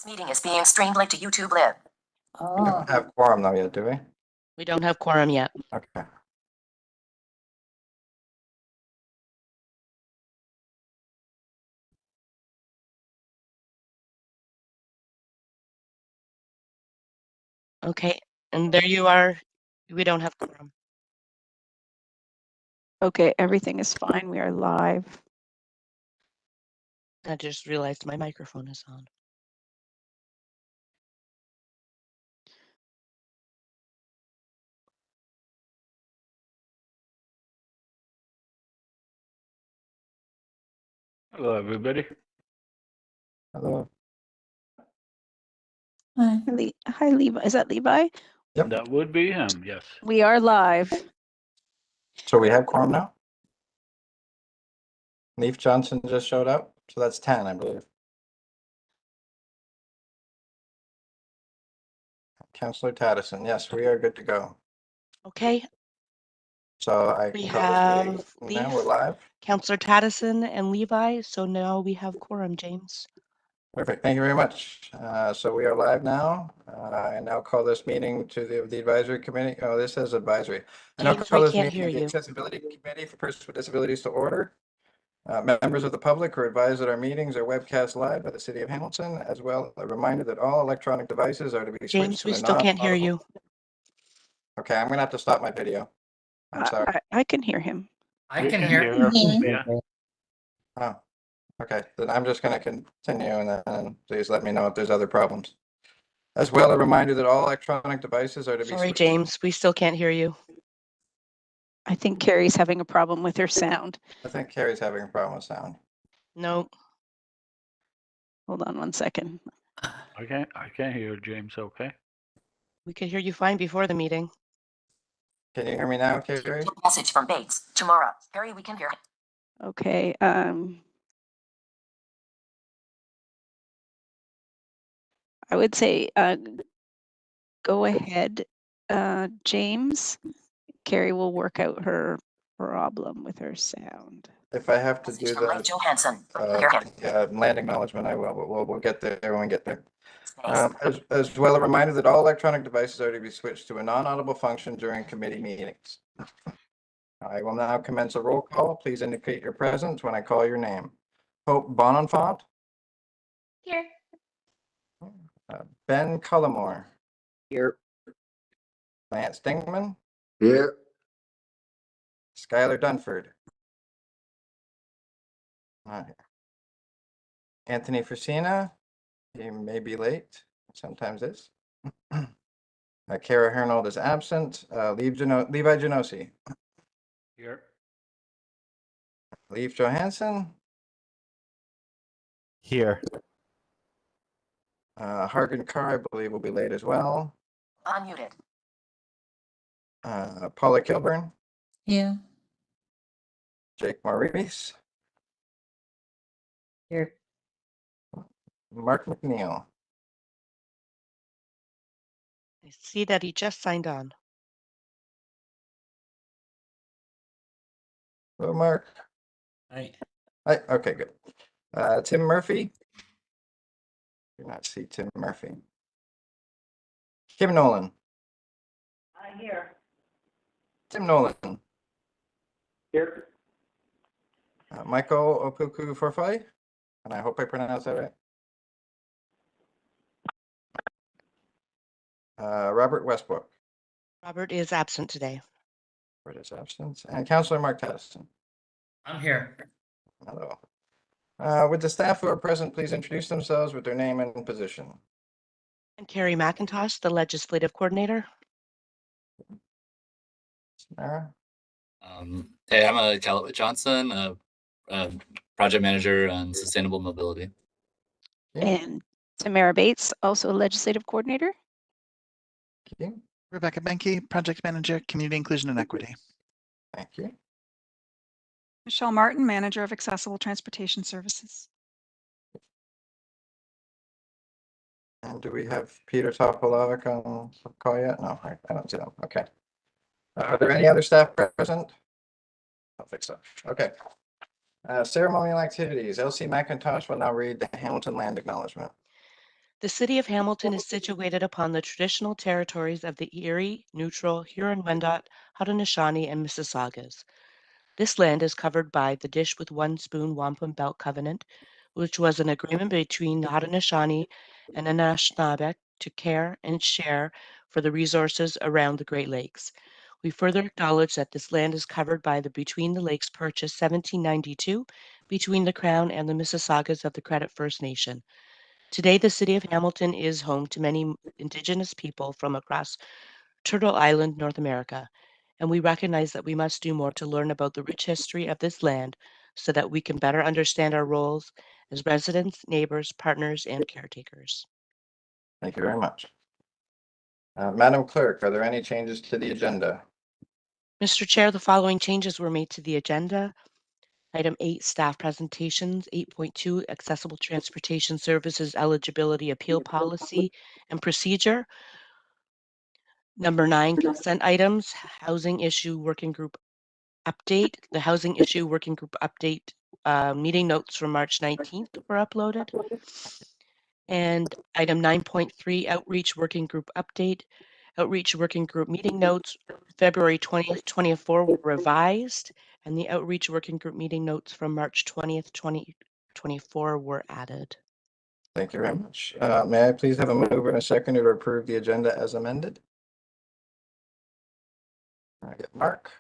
This meeting is being streamed live to YouTube Live. We don't have quorum though yet, do we? We don't have quorum yet. Okay. Okay, and there you are. We don't have quorum. Okay, everything is fine. We are live. I just realized my microphone is on. Hello, everybody. Hello. Hi, Levi. Is that Levi? Yep. That would be him, yes. We are live. So we have quorum now? Leif Johnson just showed up, so that's 10, I believe. Councillor Taddison, yes, we are good to go. Okay, So I we can call this meeting have now, Leif, we're live. Councillor Taddison, and Levi. So now we have quorum, James. Perfect, thank you very much. So we are live now. I now call this meeting to the advisory committee. Oh, this says advisory. I now James, call I this can't meeting hear of the you. Accessibility Committee for Persons with Disabilities to order. Members of the public are advised that our meetings are webcast live by the City of Hamilton, as well a reminder that all electronic devices are to be switched James, to we the still can't hear non-audible. you. Okay, I'm gonna have to stop my video. I'm sorry. I can hear him. I We can hear. Yeah. Oh, okay, then I'm just gonna continue and then please let me know if there's other problems. As well, a reminder that all electronic devices are to be Sorry, switched. James, we still can't hear you. I think Carrie's having a problem with her sound. I think Carrie's having a problem with sound. No, Hold on one second. I can't hear James, okay? we could hear you fine before the meeting. Can you hear me now, Carrie? Message from Bates. Tomorrow. Harry, we can hear. Okay. I would say go ahead, James. Carrie will work out her problem with her sound. If I have to Message do from Mike the Johansson. Hear him. land acknowledgement, I will, but we'll get there when we get there. Space. As well, a reminder that all electronic devices are to be switched to a non-audible function during committee meetings. I will now commence a roll call. Please indicate your presence when I call your name. Hope Bonenfant. Here. Ben Cullimore. Here. Lance Dingman. Here. Skylar Dunford. Not here. Anthony Frisina. He may be late. Sometimes is. Kara Hernold is absent. Levi Genosi. Here. Leif Johansson. Here. Hargan Carr, I believe, will be late as well. Unmuted. Paula Kilburn. Yeah. Jake Maurice. Here. Mark McNeil. I see that he just signed on. Hello, Mark. Hi. Hi. Okay, good. Tim Murphy. Do not see Tim Murphy. Kim Nolan. I'm here. Tim Nolan. Here. Michael Opuku Forfai. And I hope I pronounced that right. Robert Westbrook. Robert is absent today. For his absence. And Councillor Mark Taddison. I'm here. Hello. Would the staff who are present please introduce themselves with their name and position? And Carrie McIntosh, the legislative coordinator. Samara? Hey, I'm Caleb Johnson, a project manager on sustainable mobility. Yeah. And Tamara Bates, also a legislative coordinator. Thank you. Rebecca Benke, project manager, community inclusion and equity. Thank you. Michelle Martin, Manager of Accessible Transportation Services. And do we have Peter Topolovic on the call yet? No, I don't see them. Okay. Are there any other staff present? I don't think so. Okay. Ceremonial activities. LC McIntosh will now read the Hamilton Land Acknowledgement. The city of Hamilton is situated upon the traditional territories of the Erie, Neutral, Huron-Wendat, Haudenosaunee, and Mississaugas. This land is covered by the Dish with One Spoon Wampum Belt Covenant, which was an agreement between the Haudenosaunee and Anishinaabeg to care and share for the resources around the Great Lakes. We further acknowledge that this land is covered by the Between the Lakes Purchase 1792 between the Crown and the Mississaugas of the Credit First Nation. Today, the city of Hamilton is home to many Indigenous people from across Turtle Island, North America, and we recognize that we must do more to learn about the rich history of this land so that we can better understand our roles as residents, neighbors, partners, and caretakers. Thank you very much. Madam Clerk, are there any changes to the agenda? Mr. Chair, the following changes were made to the agenda. Item 8, staff presentations. 8.2, accessible transportation services eligibility appeal policy and procedure. Number 9, consent items, housing issue working group update. The housing issue working group update meeting notes from March 19th were uploaded. And item 9.3, outreach working group update. Outreach working group meeting notes, February 20th, 2024 were revised, and the outreach working group meeting notes from March 20th, 2024 were added. Thank you very much. May I please have a mover and a seconder to approve the agenda as amended? I get Mark.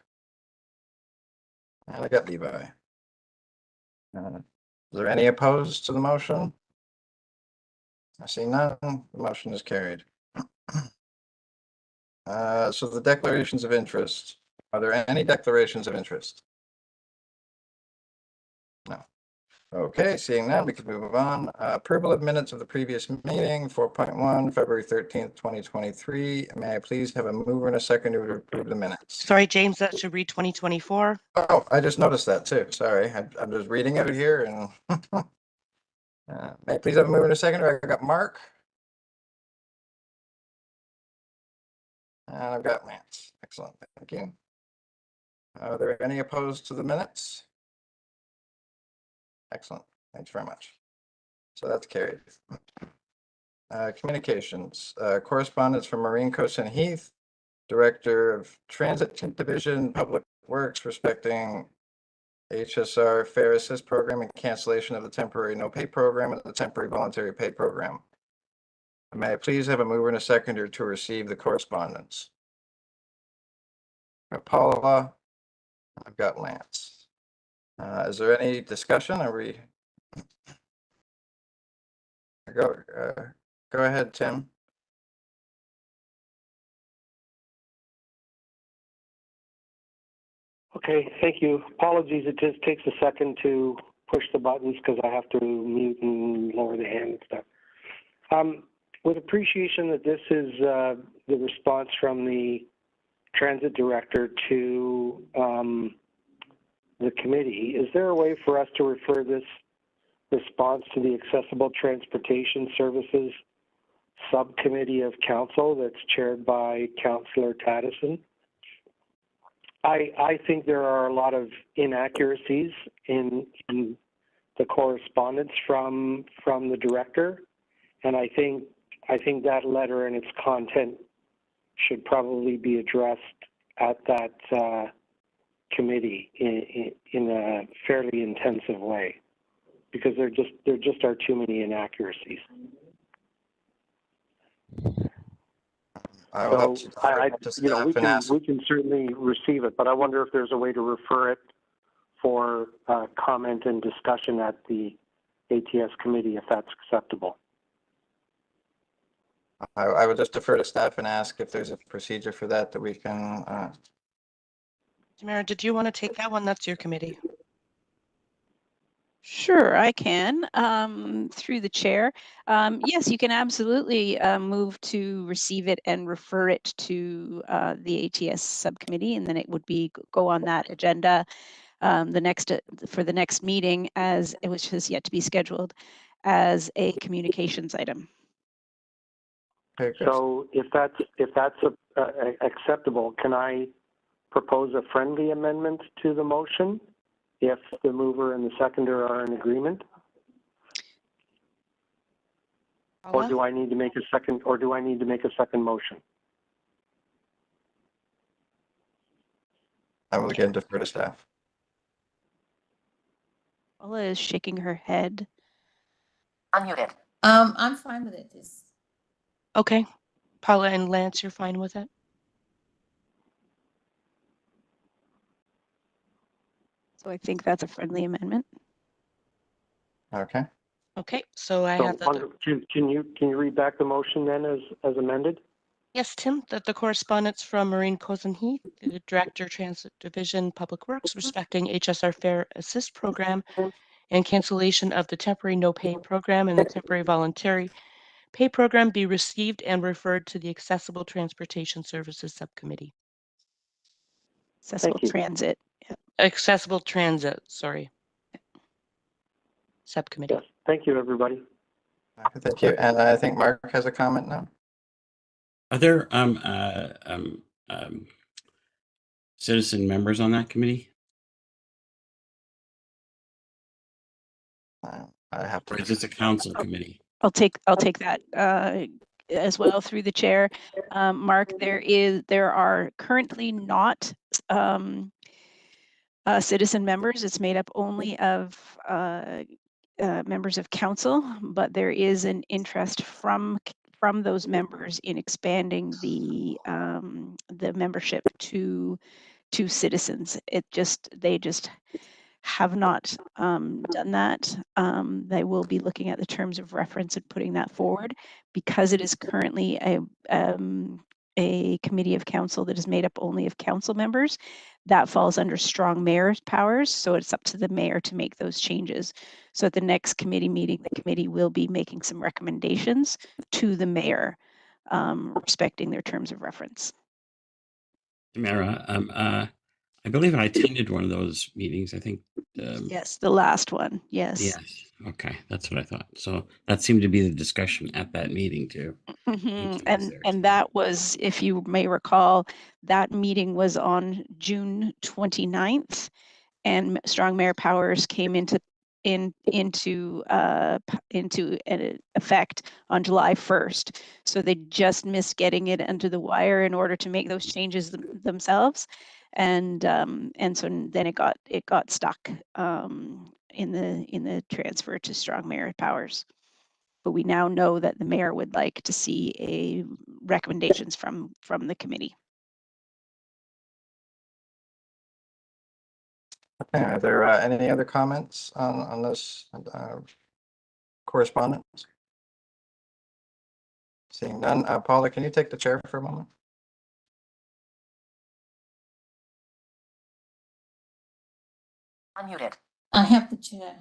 And I got Levi. Is there any opposed to the motion? I see none. The motion is carried. So the declarations of interest. Are there any declarations of interest? No. Okay, seeing none, we can move on. Approval of minutes of the previous meeting, 4.1, February 13th, 2023. May I please have a mover and a seconder to approve the minutes? Sorry, James, that should read 2024. Oh, I just noticed that too. Sorry, I'm just reading it here and may I please have a mover and a seconder? I got Mark. And I've got Lance. Excellent, thank you. Are there any opposed to the minutes? Excellent, thanks very much. So that's carried. Communications, correspondence from Maureen Cosin Heath, Director of Transit Division, Public Works, respecting HSR Fair Assist Program and cancellation of the temporary no pay program and the temporary voluntary pay program. May I please have a mover and a seconder to receive the correspondence? Paula, I've got Lance. Is there any discussion? Are we? Go ahead, Tim. Okay, thank you. Apologies, it just takes a second to push the buttons because I have to mute and lower the hand and stuff. With appreciation that this is the response from the transit director to the committee, is there a way for us to refer this response to the Accessible Transportation Services Subcommittee of Council that's chaired by Councillor Taddison? I think there are a lot of inaccuracies in the correspondence from the director, and I think that letter and its content should probably be addressed at that committee in a fairly intensive way, because there just are too many inaccuracies. So we can certainly receive it, but I wonder if there's a way to refer it for comment and discussion at the ATS committee, if that's acceptable. I would just defer to staff and ask if there's a procedure for that we can. Tamara, did you want to take that one? That's your committee. Sure, I can, through the chair. Yes, you can absolutely move to receive it and refer it to the ATS subcommittee, and then it would go on that agenda for the next meeting, which has yet to be scheduled, as a communications item. So if that's acceptable, can I propose a friendly amendment to the motion if the mover and the seconder are in agreement? Or do I need to make a second motion? I will again defer to staff. Paula is shaking her head. Unmuted. I'm fine with it. Okay. Paula and Lance, you're fine with it? So I think that's a friendly amendment. Okay. Okay, so I So have that. can you read back the motion then as amended? Yes, Tim, that the correspondence from Maureen Cozenheath, the Director, Transit Division, Public Works, respecting HSR Fare Assist Program and cancellation of the temporary no pay program and the temporary voluntary pay program be received and referred to the Accessible Transportation Services Subcommittee. Accessible you. transit. Accessible Transit, sorry. Subcommittee. Yes, thank you, everybody. Okay, thank you. And I think Mark has a comment now. Are there citizen members on that committee? I have Or to. is this a council committee? I'll take that as well through the chair. Mark, there are currently not citizen members. It's made up only of members of council, but there is an interest from those members in expanding the membership to citizens. They just have not done that. They will be looking at the terms of reference and putting that forward. Because it is currently a committee of council that is made up only of council members, that falls under strong mayor's powers. So it's up to the mayor to make those changes. So at the next committee meeting, the committee will be making some recommendations to the mayor respecting their terms of reference. Tamara, I believe I attended one of those meetings. I think. Yes, the last one. Yes. Yes. Okay, that's what I thought. So that seemed to be the discussion at that meeting too. And that was, if you may recall, that meeting was on June 29th, and strong mayor powers came into effect on July 1st. So they just missed getting it under the wire in order to make those changes themselves. And so then it got stuck in the transfer to strong mayor powers. But we now know that the mayor would like to see recommendations from the committee. Okay, are there any other comments on this correspondence? Seeing none, Paula, can you take the chair for a moment? Unmuted. I have the chair.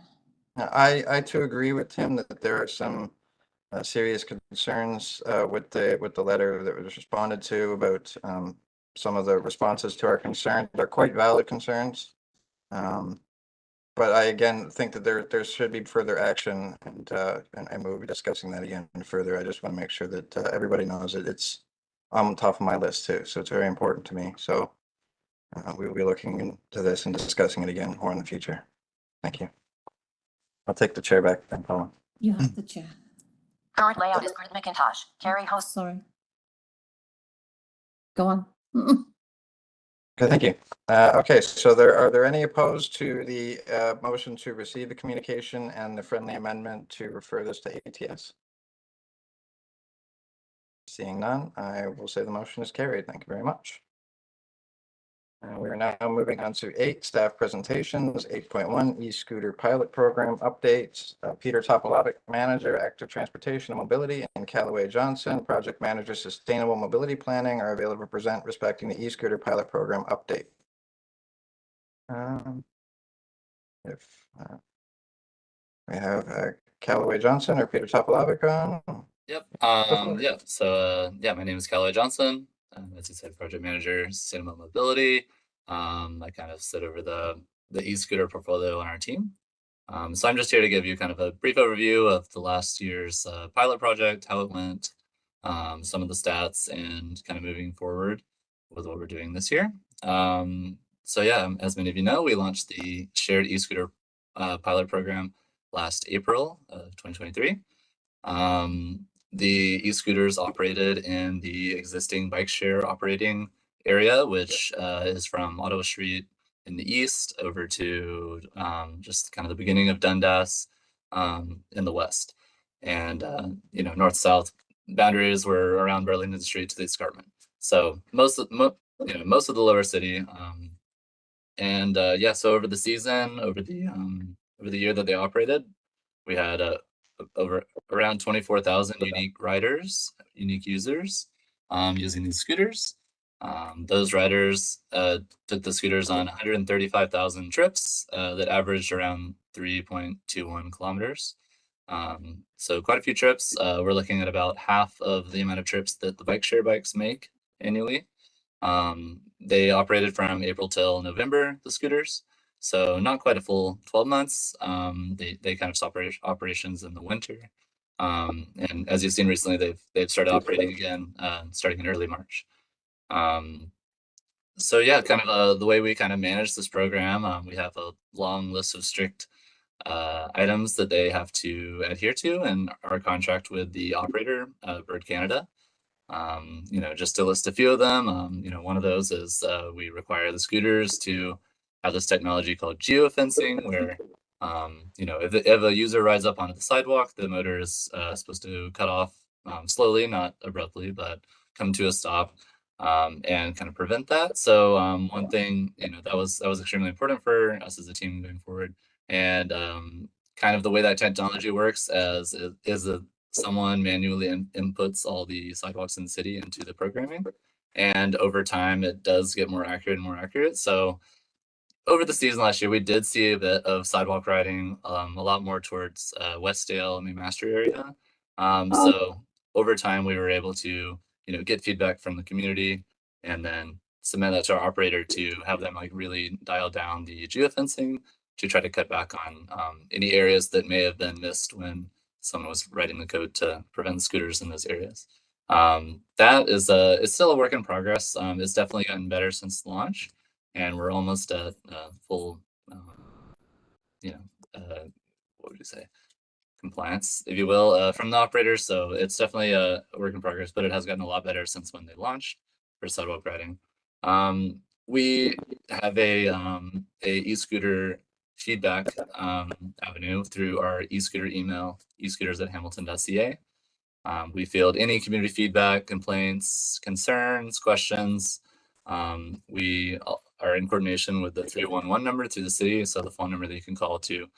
I too agree with Tim that there are some serious concerns with the letter that was responded to about some of the responses to our concerns are quite valid concerns. But I again think that there should be further action, and we'll be discussing that again further. I just want to make sure that everybody knows that it's on top of my list too. So it's very important to me. So we will be looking into this and discussing it again more in the future. Thank you. I'll take the chair back then, Paula. You have the chair. Current layout is Kurt McIntosh. Carrie host. Sorry. Go on. Okay, thank you. Okay, so are there any opposed to the motion to receive the communication and the friendly amendment to refer this to ATS? Seeing none, I will say the motion is carried. Thank you very much. We are now moving on to 8 staff presentations. 8.1 e-scooter pilot program updates. Peter Topolovic, manager, active transportation and mobility, and Callaway Johnson, project manager, sustainable mobility planning, are available to present respecting the e-scooter pilot program update. If we have Callaway Johnson or Peter Topolovic on. Yep. Yeah. So yeah, my name is Callaway Johnson. As you said, project manager, sustainable mobility. I kind of sit over the e-scooter portfolio on our team. So I'm just here to give you kind of a brief overview of the last year's pilot project, how it went, some of the stats, and kind of moving forward with what we're doing this year. So yeah, as many of you know, we launched the shared e-scooter pilot program last April of 2023. the e-scooters operated in the existing bike share operating area, which is from Ottawa Street in the east over to just kind of the beginning of Dundas in the west. And, north-south boundaries were around Burlington Street to the escarpment. So most of the lower city. So over the season, over the year that they operated, we had over around 24,000 unique riders, unique users using these scooters. Those riders took the scooters on 135,000 trips that averaged around 3.21 kilometers. So quite a few trips. We're looking at about half of the amount of trips that the bike share bikes make annually. They operated from April till November, the scooters. So not quite a full 12 months. They kind of stop operations in the winter. And as you've seen recently, they've started operating again, starting in early March. So yeah, kind of the way we kind of manage this program, we have a long list of strict items that they have to adhere to in our contract with the operator, Bird Canada. Just to list a few of them, one of those is we require the scooters to have this technology called geofencing, where, if a user rides up onto the sidewalk, the motor is supposed to cut off slowly, not abruptly, but come to a stop and kind of prevent that. So one thing, that was extremely important for us as a team going forward. And kind of the way that technology works someone manually inputs all the sidewalks in the city into the programming. And over time, it does get more accurate and more accurate. So over the season last year, we did see a bit of sidewalk riding, a lot more towards Westdale and McMaster area. So over time, we were able to, get feedback from the community and then submit that to our operator to have them really dial down the geofencing to try to cut back on any areas that may have been missed when someone was writing the code to prevent scooters in those areas. That is it's still a work in progress. It's definitely gotten better since launch, and we're almost at full, what would you say, compliance, if you will, from the operators. So it's definitely a work in progress, but it has gotten a lot better since when they launched for sidewalk riding. We have a e-scooter feedback avenue through our e-scooter email, escooters@hamilton.ca. We field any community feedback, complaints, concerns, questions. We are in coordination with the 311 number through the city, so the phone number that you can call to,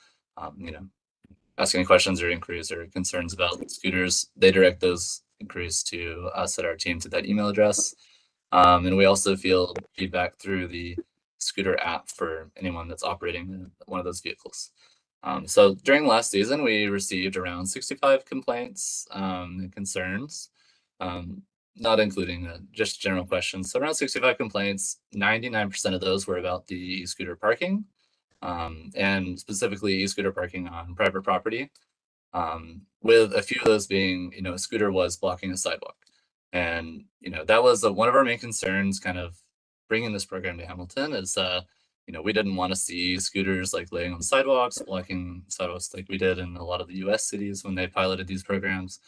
ask any questions or inquiries or concerns about scooters. They direct those inquiries to us at our team to that email address. And we also field feedback through the scooter app for anyone that's operating one of those vehicles. So during last season, we received around 65 complaints and concerns, not including just general questions. So around 65 complaints, 99% of those were about the e-scooter parking, and specifically e-scooter parking on private property, with a few of those being, a scooter was blocking a sidewalk. And, that was one of our main concerns kind of bringing this program to Hamilton is, we didn't want to see scooters laying on sidewalks, blocking sidewalks like we did in a lot of the US cities when they piloted these programs.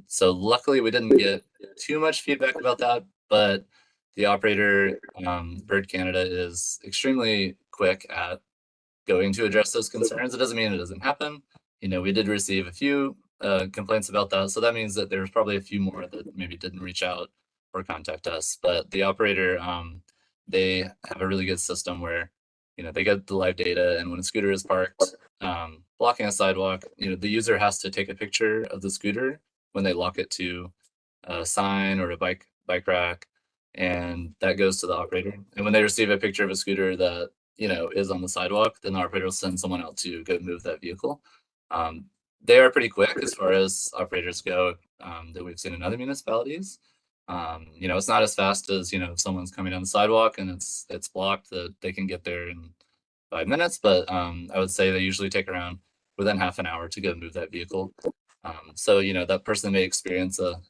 So luckily we didn't get too much feedback about that, but the operator, Bird Canada, is extremely quick at going to address those concerns. It doesn't mean it doesn't happen. We did receive a few complaints about that. So that means that there's probably a few more that maybe didn't reach out or contact us. But the operator, they have a really good system where, they get the live data, and when a scooter is parked, blocking a sidewalk, the user has to take a picture of the scooter when they lock it to a sign or a bike rack, and that goes to the operator. And when they receive a picture of a scooter that, is on the sidewalk, then the operator will send someone out to go move that vehicle. They are pretty quick as far as operators go, that we've seen in other municipalities. It's not as fast as, if someone's coming down the sidewalk and it's blocked, that they can get there in 5 minutes, but I would say they usually take around within half an hour to go move that vehicle. So, that person may experience a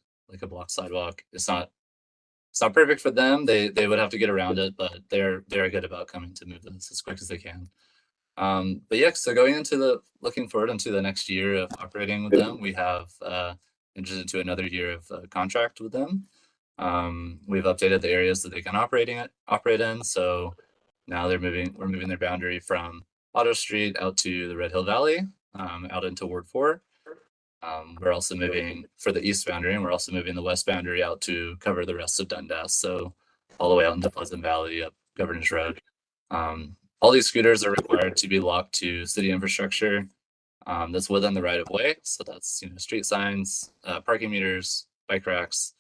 blocked sidewalk. It's not perfect for them. They would have to get around it, but they're good about coming to move this as quick as they can. But yeah, so looking forward into the next year of operating with them, we have entered into another year of contract with them. We've updated the areas that they can operate in. So now we're moving their boundary from Auto Street out to the Red Hill Valley, out into Ward 4. We're also moving for the east boundary, and we're also moving the west boundary out to cover the rest of Dundas. So all the way out into Pleasant Valley, up Governors Road. All these scooters are required to be locked to city infrastructure that's within the right of way. So that's, you know, street signs, parking meters, bike racks,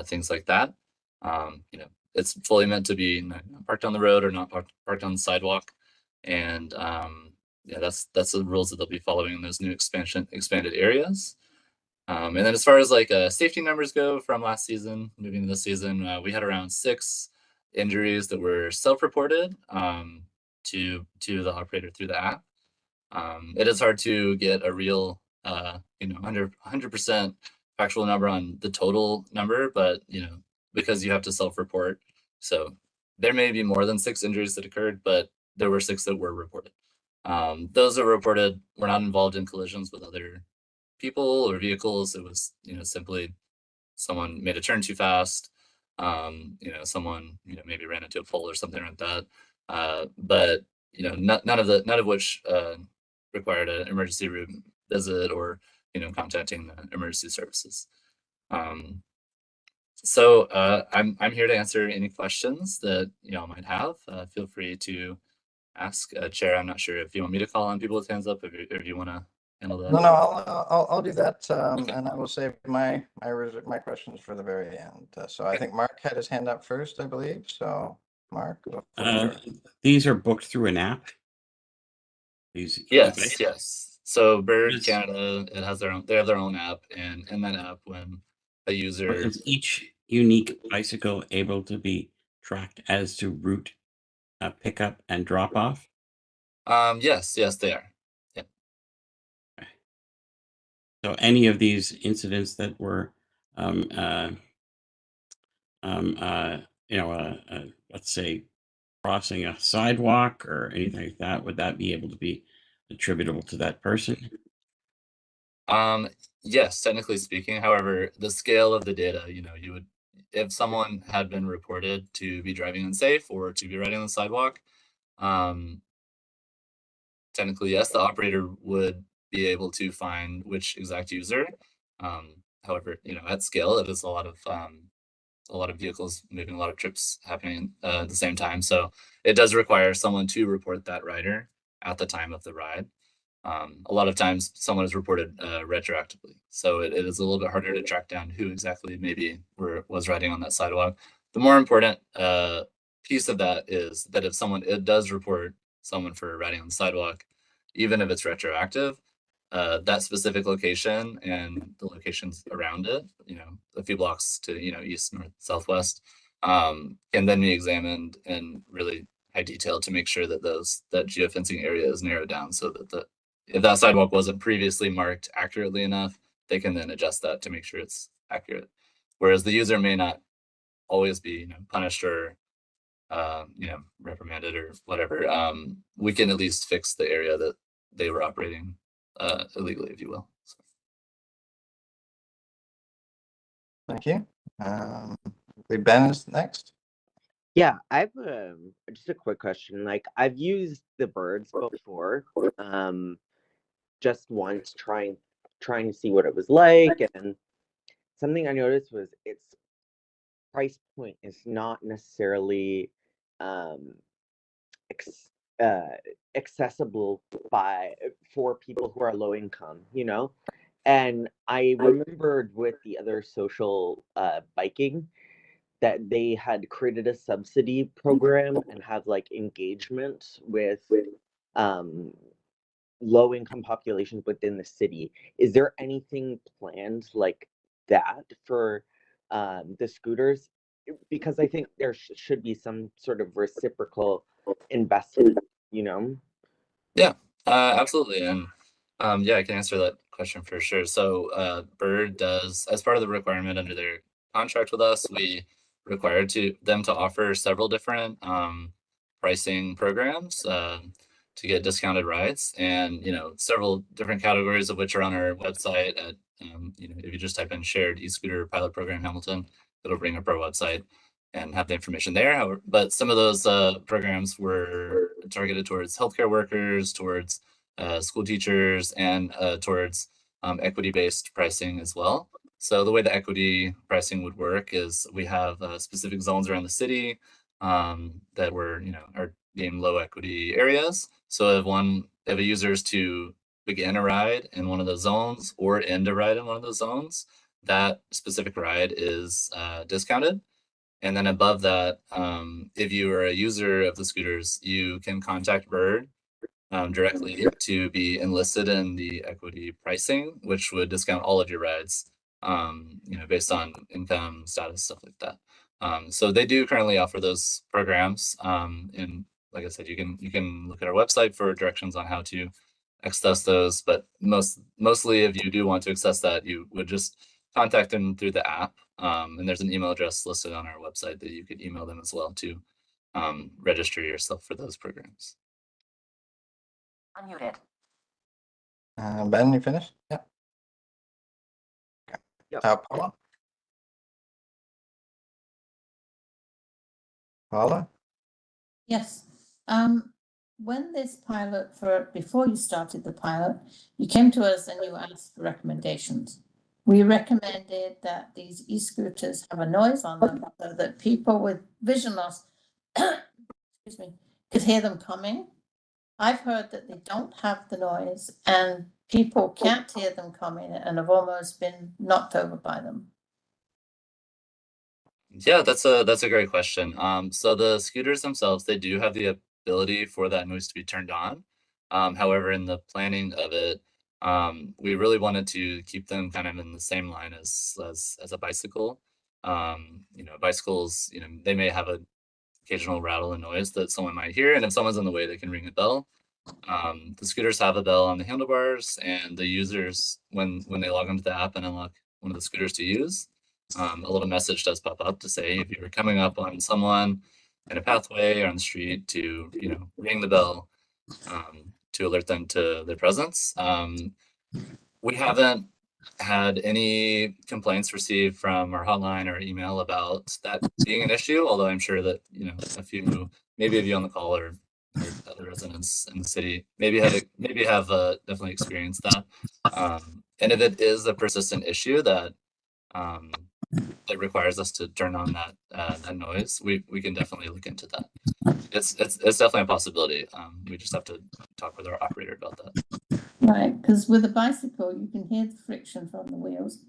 things like that. You know, it's fully meant to be parked on the road or not parked on the sidewalk. And yeah, that's the rules that they'll be following in those new expanded areas. And then as far as like safety numbers go from last season, moving to this season, we had around 6 injuries that were self-reported to the operator through the app. It is hard to get a real, you know, 100% factual number on the total number, but, you know, because you have to self-report. So there may be more than 6 injuries that occurred, but there were 6 that were reported. Those that were reported were not involved in collisions with other people or vehicles. It was, you know, simply someone made a turn too fast. You know, someone, you know, maybe ran into a pole or something like that. But, you know, none of which required an emergency room visit or, you know, contacting the emergency services. So I'm here to answer any questions that y'all might have. Feel free to ask. Chair, I'm not sure if you want me to call on people with hands up, if you want to handle that. No, I'll do that, and I will save my questions for the very end. So I think Mark had his hand up first, I believe. So Mark, the floor is yours. These are booked through an app. These Yes. So Bird Yes. Canada, they have their own app, and in that app, when a user Is each unique bicycle able to be tracked as to route, pickup and drop off? yes, they are. Yeah. So any of these incidents that were, you know, let's say crossing a sidewalk or anything like that, would that be able to be attributable to that person? Yes, technically speaking. However, the scale of the data, you know, you would, if someone had been reported to be driving unsafe or to be riding on the sidewalk, technically, yes, the operator would be able to find which exact user. However, you know, at scale, it is a lot of vehicles moving, a lot of trips happening at the same time. So it does require someone to report that rider at the time of the ride. A lot of times someone is reported retroactively. So it is a little bit harder to track down who exactly maybe was riding on that sidewalk. The more important piece of that is that if it does report someone for riding on the sidewalk, even if it's retroactive, that specific location and the locations around it, you know, a few blocks to, you know, east, north, southwest, can then be examined in really high detail to make sure that that geofencing area is narrowed down so that if that sidewalk wasn't previously marked accurately enough, they can then adjust that to make sure it's accurate. Whereas the user may not always be, you know, punished or you know, reprimanded or whatever. We can at least fix the area that they were operating illegally, if you will. So. Thank you. Ben is next. Yeah, I've just a quick question. Like, I've used the birds before, just once trying to see what it was like, and something I noticed was its price point is not necessarily accessible for people who are low income, you know. And I remembered with the other social biking that they had created a subsidy program and have like engagement with low income populations within the city. Is there anything planned like that for the scooters? Because I think there should be some sort of reciprocal investment, you know? Yeah, absolutely. And yeah, I can answer that question for sure. So Bird does, as part of the requirement under their contract with us, we required them to offer several different pricing programs to get discounted rides, and you know, several different categories of which are on our website at If you just type in shared e-scooter pilot program Hamilton, it'll bring up our website and have the information there. However, but some of those programs were targeted towards healthcare workers, towards school teachers, and towards equity-based pricing as well. So the way the equity pricing would work is we have specific zones around the city that are deemed low equity areas. So if a user is to begin a ride in one of those zones or end a ride in one of those zones, that specific ride is discounted. And then above that, if you are a user of the scooters, you can contact Bird directly to be enlisted in the equity pricing, which would discount all of your rides, based on income, status, stuff like that. So they do currently offer those programs. And like I said, you can look at our website for directions on how to access those. But mostly, if you do want to access that, you would just contact them through the app. And there's an email address listed on our website that you could email them as well to register yourself for those programs. Unmuted. Ben, you finished? Yeah. Yep. Paula? Paula? Yes. When this before you started the pilot, you came to us and you asked for recommendations. We recommended that these e-scooters have a noise on them so that people with vision loss, excuse me, could hear them coming. I've heard that they don't have the noise and people can't hear them coming and have almost been knocked over by them. Yeah, that's a great question. So the scooters themselves, they do have the ability for that noise to be turned on. However, in the planning of it, we really wanted to keep them kind of in the same line as a bicycle. Bicycles, they may have an occasional rattle and noise that someone might hear, and if someone's in the way, they can ring a bell. The scooters have a bell on the handlebars, and the users, when they log onto the app and unlock one of the scooters to use, a little message does pop up to say if you're coming up on someone in a pathway or on the street to ring the bell to alert them to their presence. We haven't had any complaints received from our hotline or email about that being an issue, although I'm sure that maybe of you on the call or other residents in the city maybe have definitely experienced that. And if it is a persistent issue that requires us to turn on that noise, we can definitely look into that. It's definitely a possibility. We just have to talk with our operator about that. Right, because with a bicycle, you can hear the friction from the wheels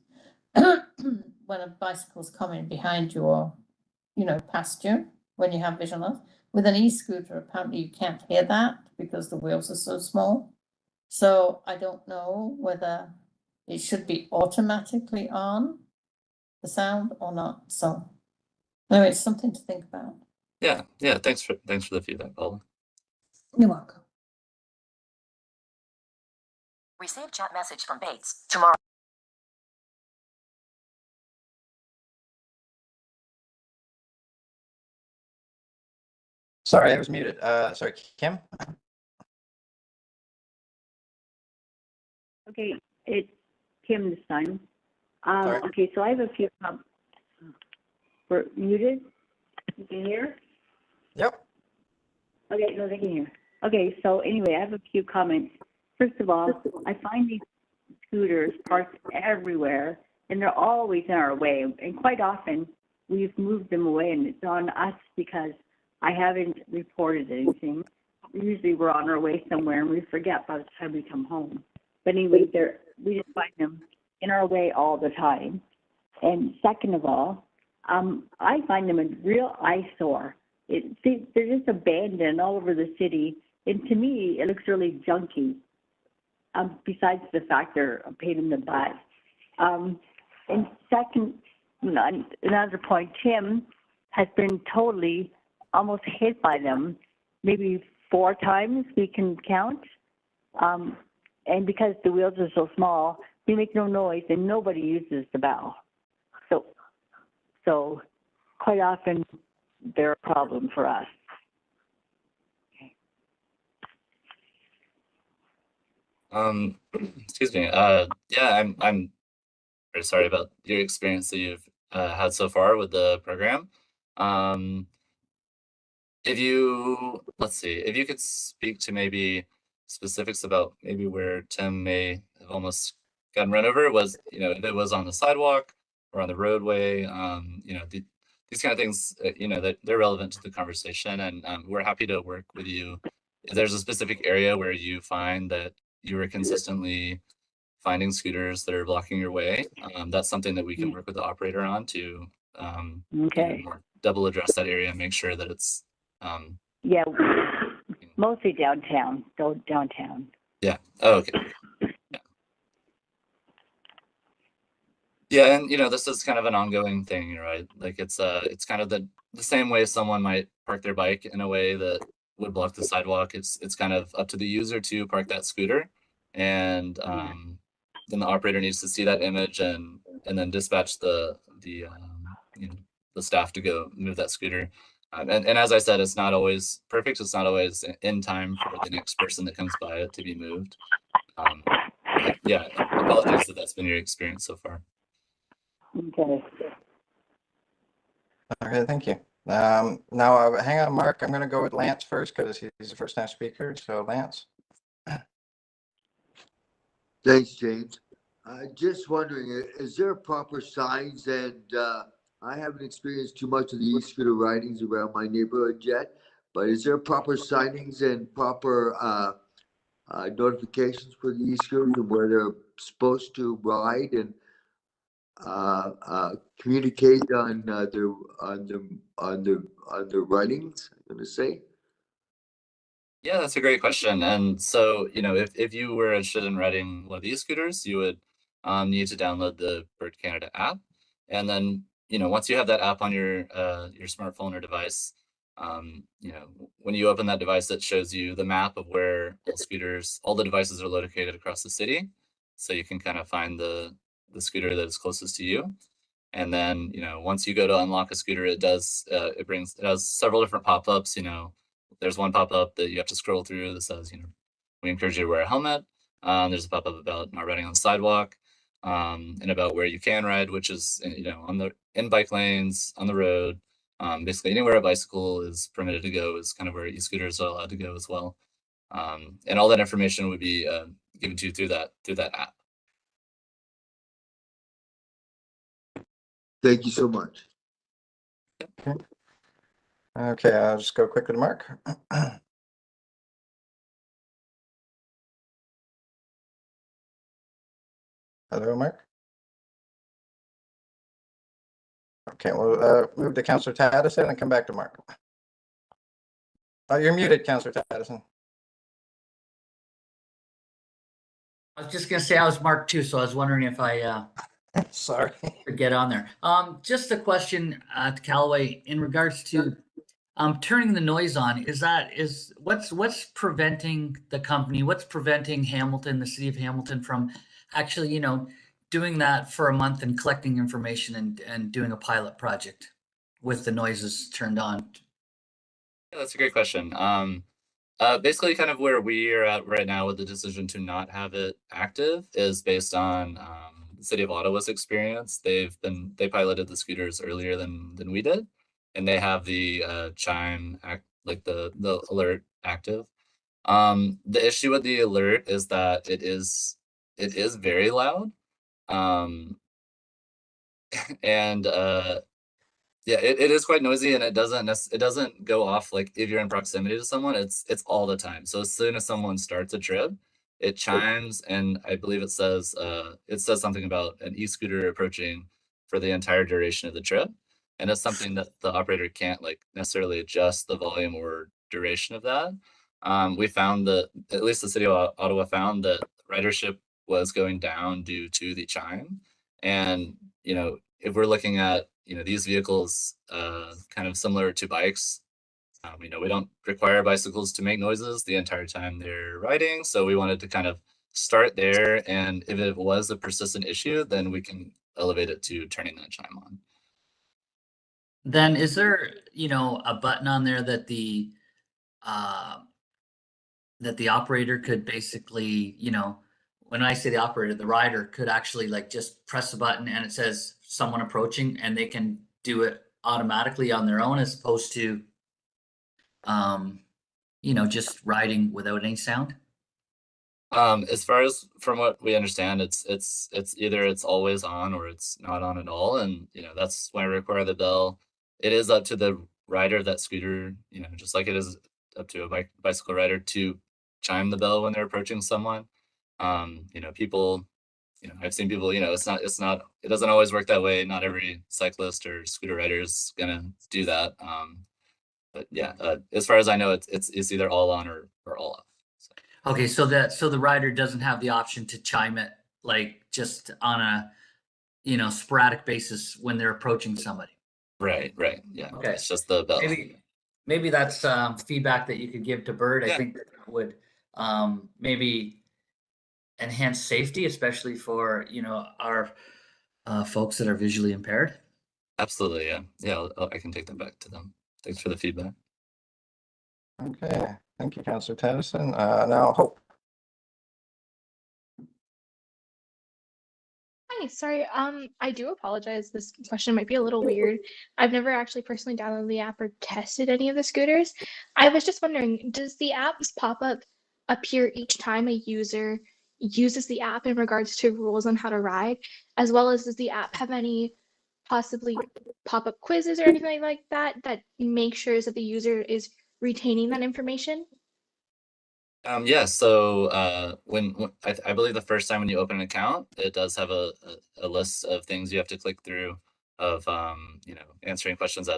when a bicycle's coming behind you or, past you when you have vision loss. With an e-scooter, apparently you can't hear that because the wheels are so small. So I don't know whether it should be automatically on, the sound, or not. So anyway, it's something to think about. Yeah. Thanks for the feedback, Paula. You're welcome. Receive chat message from Bates. Tomorrow. Sorry, I was muted. Sorry, Kim? Okay, it's Kim this time. Sorry. Okay, so I have a few. We're muted. You can hear? Yep. Okay, no, they can hear. Okay, so anyway, I have a few comments. First of all, I find these scooters parked everywhere, and they're always in our way. And quite often, we've moved them away, and it's on us because I haven't reported anything. Usually, we're on our way somewhere, and we forget by the time we come home. But anyway, we just find them in our way all the time. And second of all, I find them a real eyesore. They're just abandoned all over the city. And to me, it looks really junky, besides the fact they're a pain in the butt. And second, another point, Tim has been totally almost hit by them, maybe 4 times we can count. And because the wheels are so small, they make no noise and nobody uses the bell. So quite often they're a problem for us. Excuse me. Yeah, I'm very sorry about your experience that you've had so far with the program. If you, let's see, if you could speak to maybe specifics about maybe where Tim may have almost gotten run over, was, if it was on the sidewalk or on the roadway, these kind of things, that they're relevant to the conversation, and we're happy to work with you. If there's a specific area where you find that you are consistently finding scooters that are blocking your way, that's something that we can work with the operator on to Okay. double address that area and make sure that it's Yeah, mostly downtown, downtown. yeah. Oh, okay. Yeah, and this is kind of an ongoing thing, right? Like it's kind of the same way someone might park their bike in a way that would block the sidewalk. It's kind of up to the user to park that scooter, and then the operator needs to see that image and then dispatch the staff to go move that scooter. And as I said, it's not always perfect. It's not always in time for the next person that comes by it to be moved. But yeah, apologies that that's been your experience so far. Okay. Okay, thank you. Now, hang on, Mark. I'm going to go with Lance first because he's the first time speaker. So, Lance. Thanks, James. Just wondering, is there proper signs? And I haven't experienced too much of the e-scooter ridings around my neighborhood yet, but is there proper signings and proper notifications for the e-scooters and where they're supposed to ride and communicate on their ridings? I'm gonna say. Yeah, that's a great question. And so, if you were interested in riding one of these scooters, you would need to download the Bird Canada app. And then, once you have that app on your smartphone or device, when you open that device, it shows you the map of where all the devices are located across the city. So you can kind of find the scooter that is closest to you. And then, once you go to unlock a scooter, it has several different pop-ups. There's one pop-up that you have to scroll through that says, we encourage you to wear a helmet. There's a pop-up about not riding on the sidewalk, and about where you can ride, which is, in bike lanes, on the road, basically anywhere a bicycle is permitted to go is kind of where e-scooters are allowed to go as well. And all that information would be given to you through that app. Thank you so much. Okay, I'll just go quickly to Mark. Hello, Mark. Okay, we'll move to Councillor Taddison and come back to Mark. Oh, you're muted, Councillor Taddison. I was just gonna say I was Mark too, so I was wondering if I Sorry. could get on there. Just a question to Callaway in regards to turning the noise on. What's preventing the company? What's preventing Hamilton, the city of Hamilton, from actually, doing that for a month and collecting information and doing a pilot project with the noises turned on? Yeah, that's a great question. Basically kind of where we are at right now with the decision to not have it active is based on the city of Ottawa's experience. They piloted the scooters earlier than we did, and they have the chime like the alert active. The issue with the alert is that it is very loud. And yeah, it is quite noisy, and it doesn't go off like if you're in proximity to someone. It's all the time. So as soon as someone starts a trip, it chimes, and I believe it says something about an e-scooter approaching for the entire duration of the trip. And it's something that the operator can't like necessarily adjust the volume or duration of that. We found that at least the city of Ottawa found that ridership was going down due to the chime. And if we're looking at these vehicles kind of similar to bikes, we don't require bicycles to make noises the entire time they're riding, so we wanted to kind of start there, and if it was a persistent issue, then we can elevate it to turning that chime on. Then is there, a button on there that the operator could basically, when I say the operator, the rider could actually like just press a button and it says someone approaching, and they can do it automatically on their own, as opposed to, just riding without any sound? As far as from what we understand, it's either it's always on or it's not on at all, and that's why we require the bell. It is up to the rider of that scooter, just like it is up to a bicycle rider to chime the bell when they're approaching someone. People, I've seen people, it doesn't always work that way. Not every cyclist or scooter rider is gonna do that. But yeah, as far as I know, it's either all on or all off. Okay, so the rider doesn't have the option to chime it like just on a sporadic basis when they're approaching somebody. Right. Yeah. Okay. It's just the bell. Maybe that's feedback that you could give to Bird. I Yeah. think that would maybe enhance safety, especially for our folks that are visually impaired. Absolutely. Yeah. I can take that back to them. Thanks for the feedback. Okay, thank you, Councillor Tennyson. Now Hope. Hi, sorry. I do apologize. This question might be a little weird. I've never actually personally downloaded the app or tested any of the scooters. I was just wondering, does the app's pop-up appear each time a user uses the app in regards to rules on how to ride, as well as does the app have any possibly pop-up quizzes or anything like that that make sure that the user is retaining that information? Yeah. So when I believe the first time when you open an account, it does have a list of things you have to click through of answering questions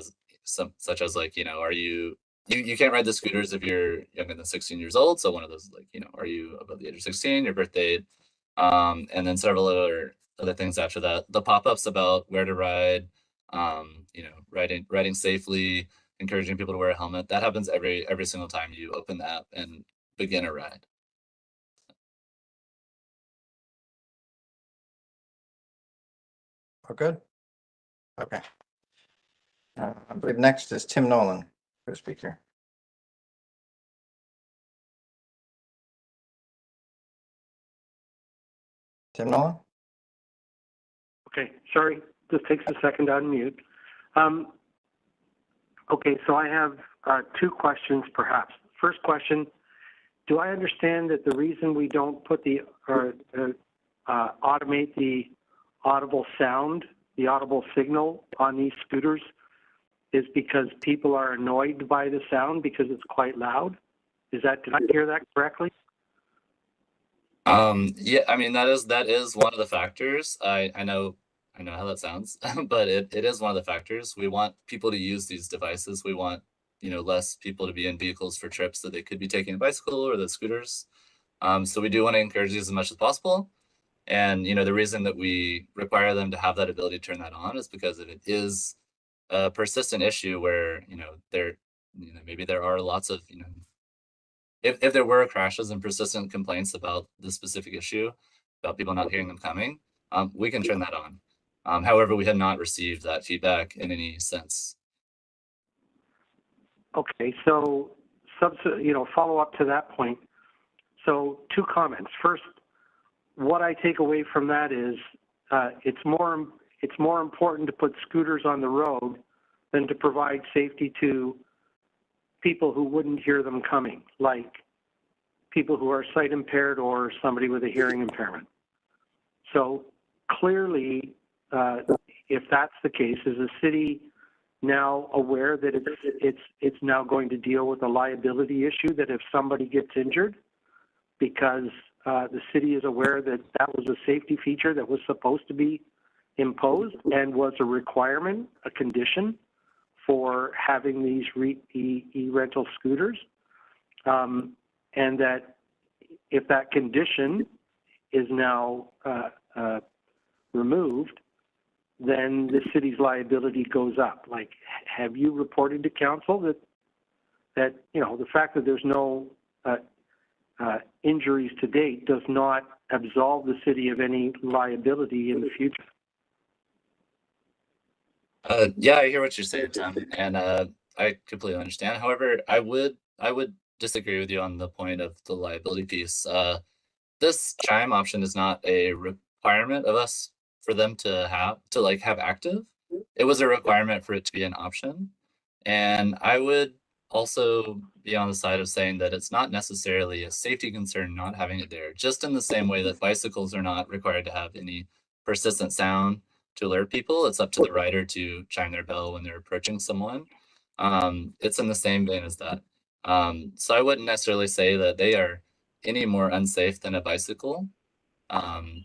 such as like are you can't ride the scooters if you're younger than 16 years old. So one of those like are you above the age of 16, your birth date, and then several other things after that. The pop-ups about where to ride, riding safely, encouraging people to wear a helmet. That happens every single time you open the app and begin a ride. Oh, good. Okay. I believe next is Tim Nolan, first speaker. Tim Nolan? Okay, sorry, just takes a second to unmute. Okay, so I have two questions perhaps. First question, do I understand that the reason we don't put automate the audible sound, the audible signal on these scooters is because people are annoyed by the sound because it's quite loud? Did I hear that correctly? Yeah, I mean that is one of the factors. I know how that sounds, but it is one of the factors. We want people to use these devices. We want less people to be in vehicles for trips that they could be taking a bicycle or the scooters. So we do want to encourage these as much as possible. And the reason that we require them to have that ability to turn that on is because it is a persistent issue where maybe there are lots of if there were crashes and persistent complaints about this specific issue, about people not hearing them coming, we can turn that on. However, we had not received that feedback in any sense. Okay, so follow up to that point. So two comments. First, what I take away from that is it's more important to put scooters on the road than to provide safety to people who wouldn't hear them coming, like people who are sight impaired or somebody with a hearing impairment. So clearly, if that's the case, is the city now aware that it's now going to deal with a liability issue, that if somebody gets injured, because the city is aware that that was a safety feature that was supposed to be imposed and was a requirement, a condition for having these e-rental scooters, and that if that condition is now removed, then the city's liability goes up. Like, have you reported to council that the fact that there's no injuries to date does not absolve the city of any liability in the future? Yeah, I hear what you're saying, Tom, and I completely understand. However, I would disagree with you on the point of the liability piece. this chime option is not a requirement of us for them to have active. It was a requirement for it to be an option. And I would also be on the side of saying that it's not necessarily a safety concern not having it there, just in the same way that bicycles are not required to have any persistent sound to alert people. It's up to the rider to chime their bell when they're approaching someone. It's in the same vein as that. So I wouldn't necessarily say that they are any more unsafe than a bicycle.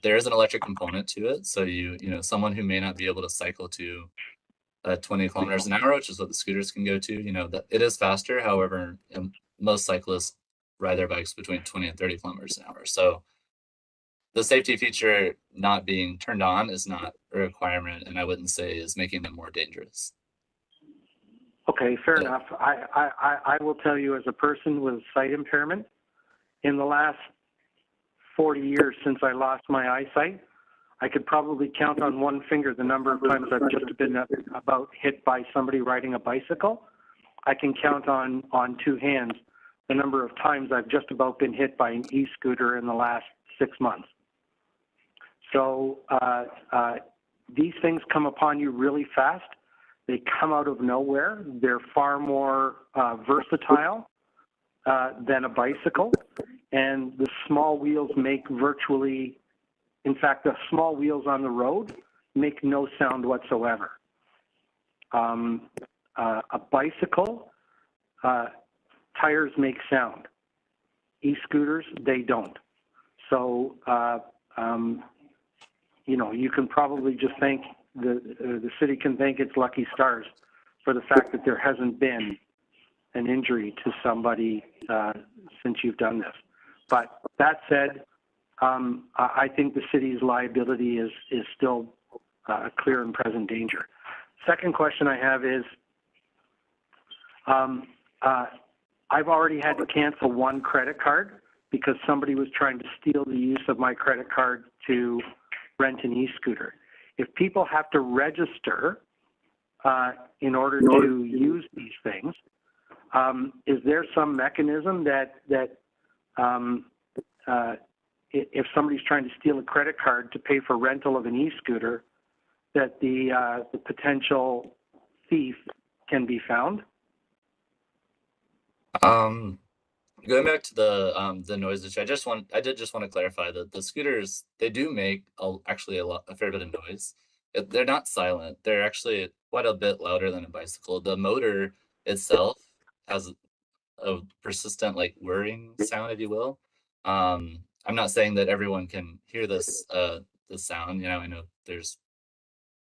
There is an electric component to it. So you know, someone who may not be able to cycle to 20 kilometers an hour, which is what the scooters can go to, you know, that it is faster. However, most cyclists ride their bikes between 20 and 30 kilometers an hour. So the safety feature not being turned on is not a requirement, and I wouldn't say is making them more dangerous. Okay, fair enough. I will tell you, as a person with sight impairment, in the last 40 years since I lost my eyesight, I could probably count on one finger the number of times I've just been about hit by somebody riding a bicycle. I can count on two hands the number of times I've just about been hit by an e-scooter in the last 6 months. So these things come upon you really fast. They come out of nowhere. They're far more versatile than a bicycle. And the small wheels make virtually, in fact, the small wheels on the road make no sound whatsoever. A bicycle, tires make sound. E-scooters, they don't. So, you know, you can probably just thank the city can thank its lucky stars for the fact that there hasn't been an injury to somebody since you've done this. But that said, I think the city's liability is still a clear and present danger. Second question I have is, I've already had to cancel one credit card because somebody was trying to steal the use of my credit card to rent an e-scooter. If people have to register in order to use these things, is there some mechanism that if somebody's trying to steal a credit card to pay for rental of an e-scooter, that the potential thief can be found? Going back to the noise issue, I did just want to clarify that the scooters, they do make actually a fair bit of noise. They're not silent. They're actually quite a bit louder than a bicycle. The motor itself has a persistent, like, whirring sound, if you will. I'm not saying that everyone can hear this sound. You know, I know there's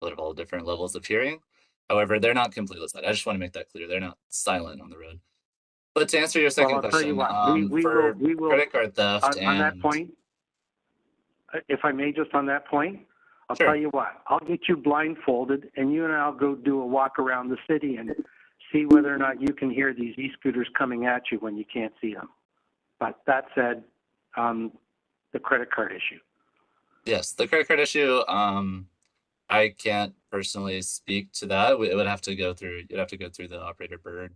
all different levels of hearing. However, they're not completely silent. I just want to make that clear. They're not silent on the road. But to answer your second Well, I'll tell you question, what, we will credit card theft on that point, if I may, just on that point, I'll Sure. tell you what, I'll get you blindfolded and you and I'll go do a walk around the city and see whether or not you can hear these e-scooters coming at you when you can't see them. But that said, the credit card issue. Yes, the credit card issue, I can't personally speak to that. It would have to go through, you'd have to go through the operator bird.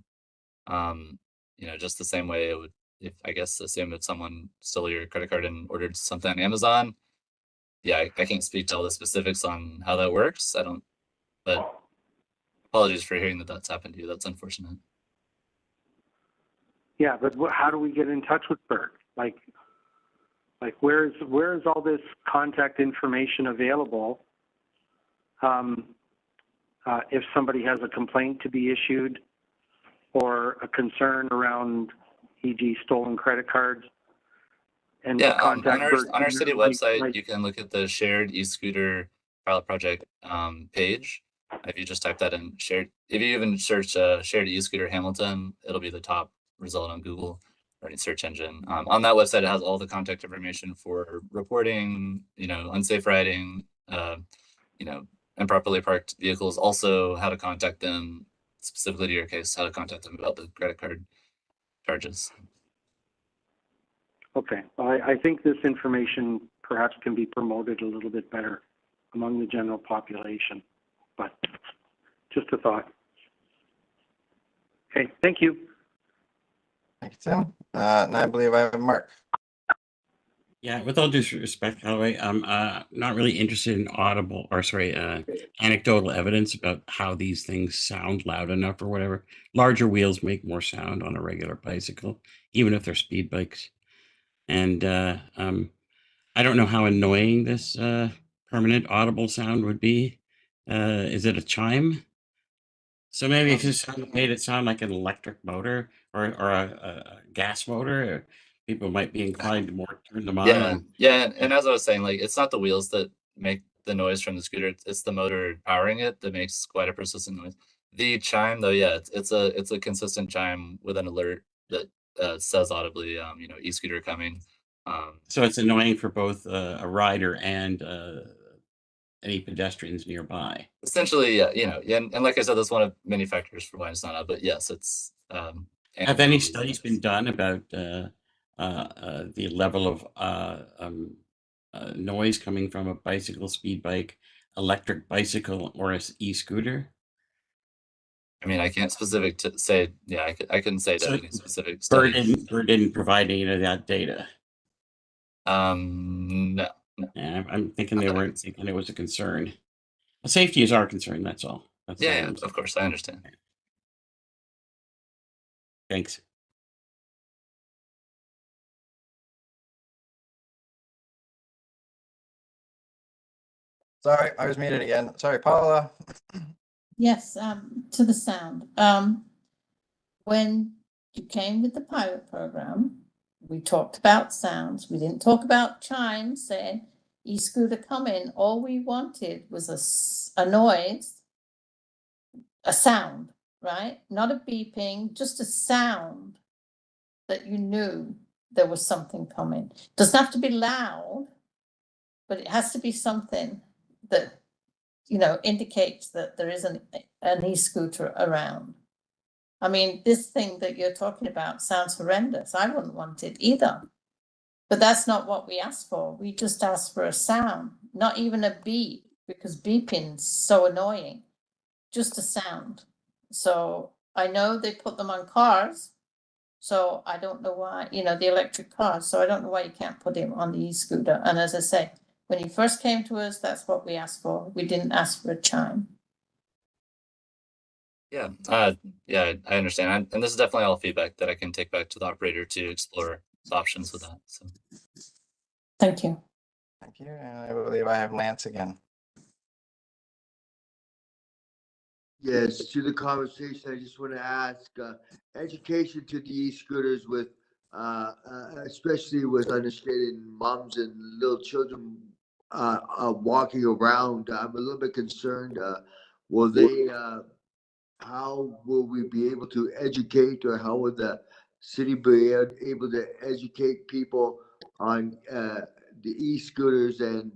You know, just the same way it would, if I guess, assume if someone stole your credit card and ordered something on Amazon. Yeah, I can't speak to all the specifics on how that works. I don't, but apologies for hearing that that's happened to you. That's unfortunate. Yeah, but how do we get in touch with Bird? Like where's all this contact information available? If somebody has a complaint to be issued or a concern around, e.g., stolen credit cards, and Yeah, contact Bird on our city like- website, you can look at the shared e-scooter pilot project page. If you just type that in, shared, if you even search shared e-scooter Hamilton, it'll be the top result on Google or any search engine. On that website, it has all the contact information for reporting, you know, unsafe riding, you know, improperly parked vehicles. Also, how to contact them specifically to your case, how to contact them about the credit card charges. Okay, well, I think this information perhaps can be promoted a little bit better among the general population, but just a thought. Okay, thank you. Thank you, Tim. And I believe I have Mark. Yeah, with all due respect, Callaway, I'm not really interested in anecdotal evidence about how these things sound loud enough or whatever. Larger wheels make more sound on a regular bicycle, even if they're speed bikes. And I don't know how annoying this permanent audible sound would be. Is it a chime? So maybe if you made it sound like an electric motor or a gas motor, people might be inclined to more turn them on. Yeah, yeah, and as I was saying, like it's not the wheels that make the noise from the scooter; it's the motor powering it that makes quite a persistent noise. The chime, though, yeah, it's a consistent chime with an alert that says audibly, e-scooter coming. So it's annoying for both a rider and any pedestrians nearby. Essentially, yeah, yeah, and like I said, that's one of many factors for why it's not out. But yes, it's. Have any studies been done about the level of noise coming from a bicycle, speed bike, electric bicycle, or an e-scooter? I mean, I can't say. Yeah, I couldn't say So any specific Bird studies. didn't provide any of that data. No. Yeah, I'm thinking they weren't thinking it was a concern. Safety is our concern. That's all. That's all Yeah, I'm saying. of course, I understand. Thanks. Sorry, I was muted again. Sorry, Paula. Yes, to the sound. When you came with the pilot program, we talked about sounds. We didn't talk about chimes saying e-scooter coming. All we wanted was a noise, a sound, right? Not a beeping, just a sound that you knew there was something coming. Doesn't have to be loud, but it has to be something that, indicates that there is an e-scooter around. I mean, this thing that you're talking about sounds horrendous. I wouldn't want it either. But that's not what we asked for. We just asked for a sound, not even a beep, because beeping's so annoying. Just a sound. So I know they put them on cars. So I don't know why, the electric cars. So I don't know why you can't put him on the e-scooter. And as I say, when you first came to us, that's what we asked for. We didn't ask for a chime. Yeah, yeah, I understand. And this is definitely all feedback that I can take back to the operator to explore the options with that. So. Thank you. Thank you. And I believe I have Lance again. Yes, to the conversation, I just want to ask, education to the e-scooters with, especially with understanding moms and little children walking around. I'm a little bit concerned. Will they? How will we be able to educate, or how will the city be able to educate people on the e-scooters and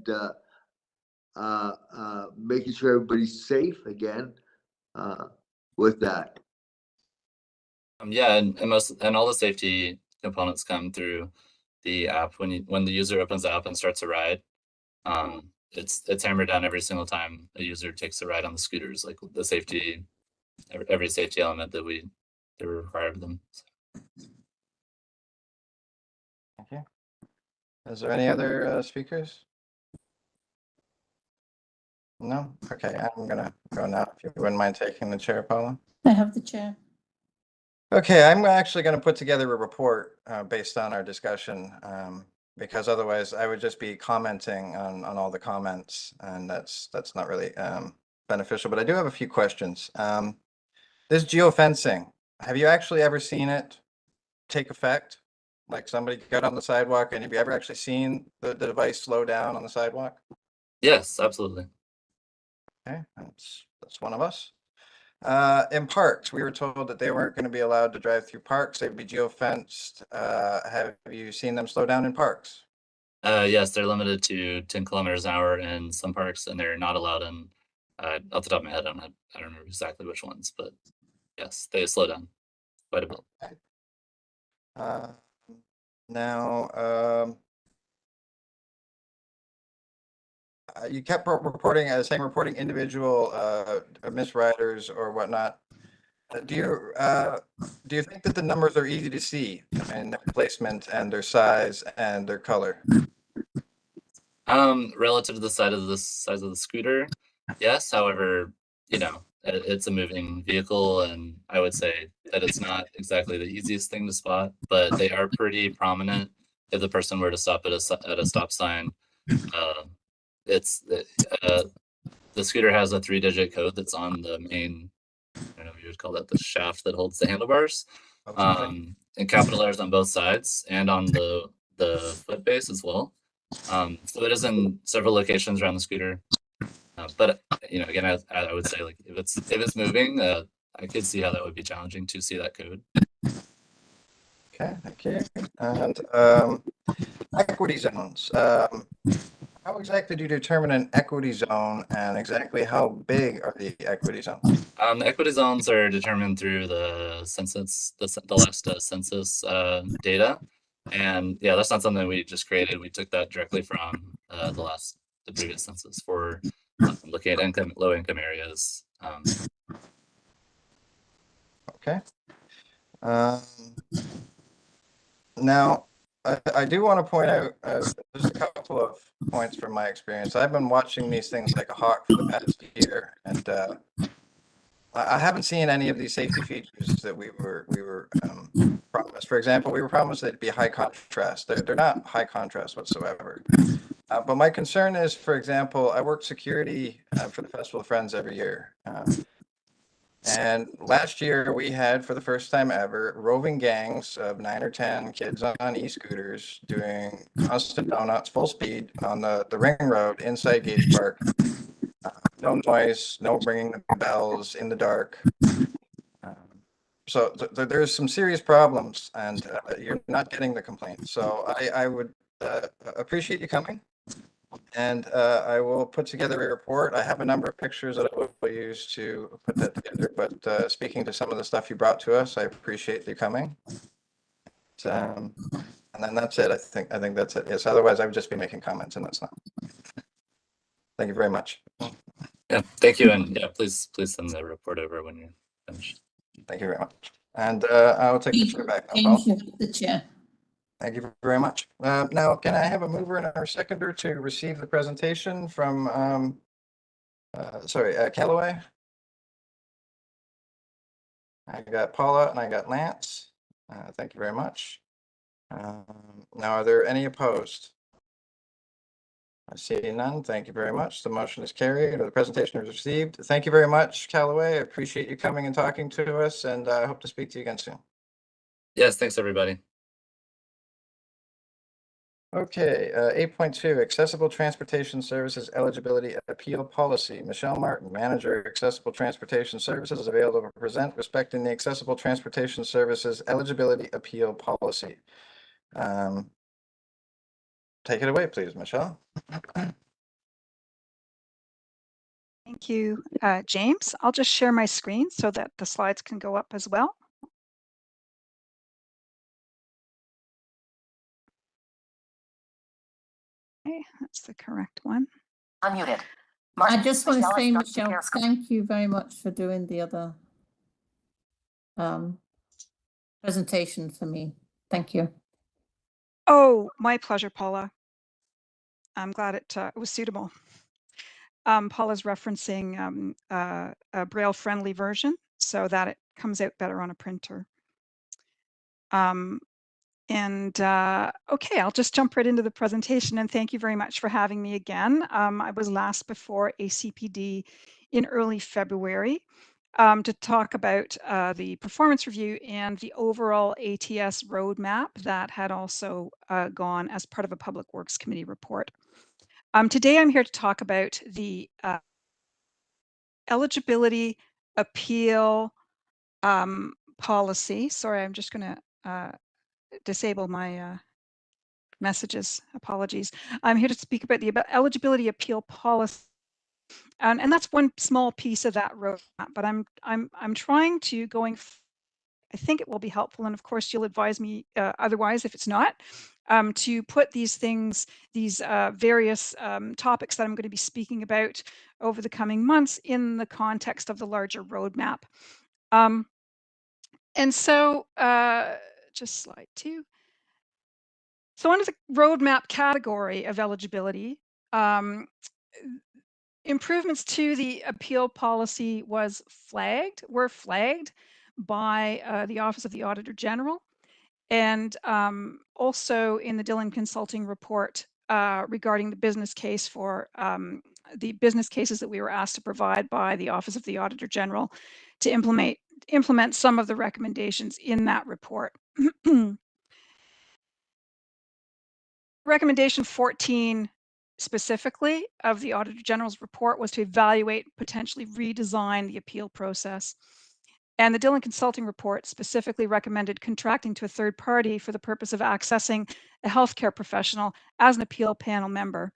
making sure everybody's safe again with that? Yeah, and all the safety components come through the app when the user opens the app and starts a ride. It's hammered down every single time a user takes a ride on the scooters, like the safety, every safety element that we require of them. So. Thank you. Is there any other speakers? No? Okay, I'm gonna go now, if you wouldn't mind taking the chair, Paula. I have the chair. Okay, I'm actually going to put together a report based on our discussion, because otherwise I would just be commenting on all the comments, and that's not really beneficial. But I do have a few questions. This geofencing, have you actually ever seen it take effect? Like somebody got on the sidewalk, and have you ever actually seen the device slow down on the sidewalk? Yes, absolutely. Okay, that's one of us. In parks, we were told that they weren't going to be allowed to drive through parks. They'd be geofenced. Have you seen them slow down in parks? Yes, they're limited to 10 kilometers an hour in some parks, and they're not allowed in. Off the top of my head, I don't remember exactly which ones, but yes, they slow down quite a bit. Now, you kept reporting, saying reporting individual misriders or whatnot. Do you think that the numbers are easy to see in their placement and their size and their color? Relative to the size of the scooter, yes. However, you know, it's a moving vehicle, and I would say that it's not exactly the easiest thing to spot, but they are pretty prominent. If the person were to stop at a stop sign, it's the scooter has a 3-digit code that's on the main. I don't know if you would call that the shaft that holds the handlebars. And capital letters on both sides and on the foot base as well. So it is in several locations around the scooter. But you know, again, I would say like if it's moving, I could see how that would be challenging to see that code. Okay, thank you. And equity zones. How exactly do you determine an equity zone, and exactly how big are the equity zones? The equity zones are determined through the census, the last census data, and yeah, that's not something we just created. We took that directly from the previous census for looking at low income areas. Okay. Now, I do want to point out just a couple of points from my experience. I've been watching these things like a hawk for the past year, and I haven't seen any of these safety features that we were promised. For example, we were promised they'd be high contrast. They're not high contrast whatsoever. But my concern is, for example, I work security for the Festival of Friends every year. And last year we had, for the first time ever, roving gangs of 9 or 10 kids on e-scooters doing constant donuts, full speed on the ring road inside Gage Park. No noise, no ringing the bells in the dark. So there's some serious problems, and you're not getting the complaint. So I would appreciate you coming. And I will put together a report. I have a number of pictures that I will use to put that together. But speaking to some of the stuff you brought to us, I appreciate you coming. And then that's it. I think that's it. Yes. Otherwise, I would just be making comments, and that's not. Thank you very much. Yeah, thank you, and yeah, please send the report over when you're finished. Thank you very much. And I'll take the chair back now, Paul. The chair. Thank you very much. Now, can I have a mover and a seconder to receive the presentation from, Callaway? I got Paula and I got Lance. Thank you very much. Now, are there any opposed? I see none. Thank you very much. The motion is carried, or the presentation is received. Thank you very much, Callaway. I appreciate you coming and talking to us, and I hope to speak to you again soon. Yes, thanks everybody. Okay, 8.2, Accessible Transportation Services Eligibility Appeal Policy. Michelle Martin, Manager, Accessible Transportation Services, is available to present respecting the Accessible Transportation Services Eligibility Appeal Policy. Take it away, please, Michelle. Thank you, James. I'll just share my screen so that the slides can go up as well. Okay, that's the correct one. Unmuted. I just want to say, Michelle, thank you very much for doing the other presentation for me. Thank you. Oh, my pleasure, Paula. I'm glad it was suitable. Paula's referencing a Braille-friendly version so that it comes out better on a printer. Okay, I'll just jump right into the presentation, and thank you very much for having me again. I was last before ACPD in early February to talk about the performance review and the overall ATS roadmap that had also gone as part of a Public Works Committee report. Today I'm here to talk about the eligibility appeal policy. Sorry, I'm just going to disable my messages. Apologies. I'm here to speak about the eligibility appeal policy, and that's one small piece of that roadmap. But I'm trying to I think it will be helpful, and of course you'll advise me otherwise if it's not. To put these things, these various topics that I'm going to be speaking about over the coming months in the context of the larger roadmap. And so, just slide 2. So under the roadmap category of eligibility, improvements to the appeal policy were flagged by the Office of the Auditor General, and also in the Dillon Consulting report regarding the business case for the business cases that we were asked to provide by the Office of the Auditor General to implement some of the recommendations in that report. Recommendation 14 specifically of the Auditor General's report was to evaluate, potentially redesign the appeal process. And the Dillon Consulting report specifically recommended contracting to a third party for the purpose of accessing a healthcare professional as an appeal panel member.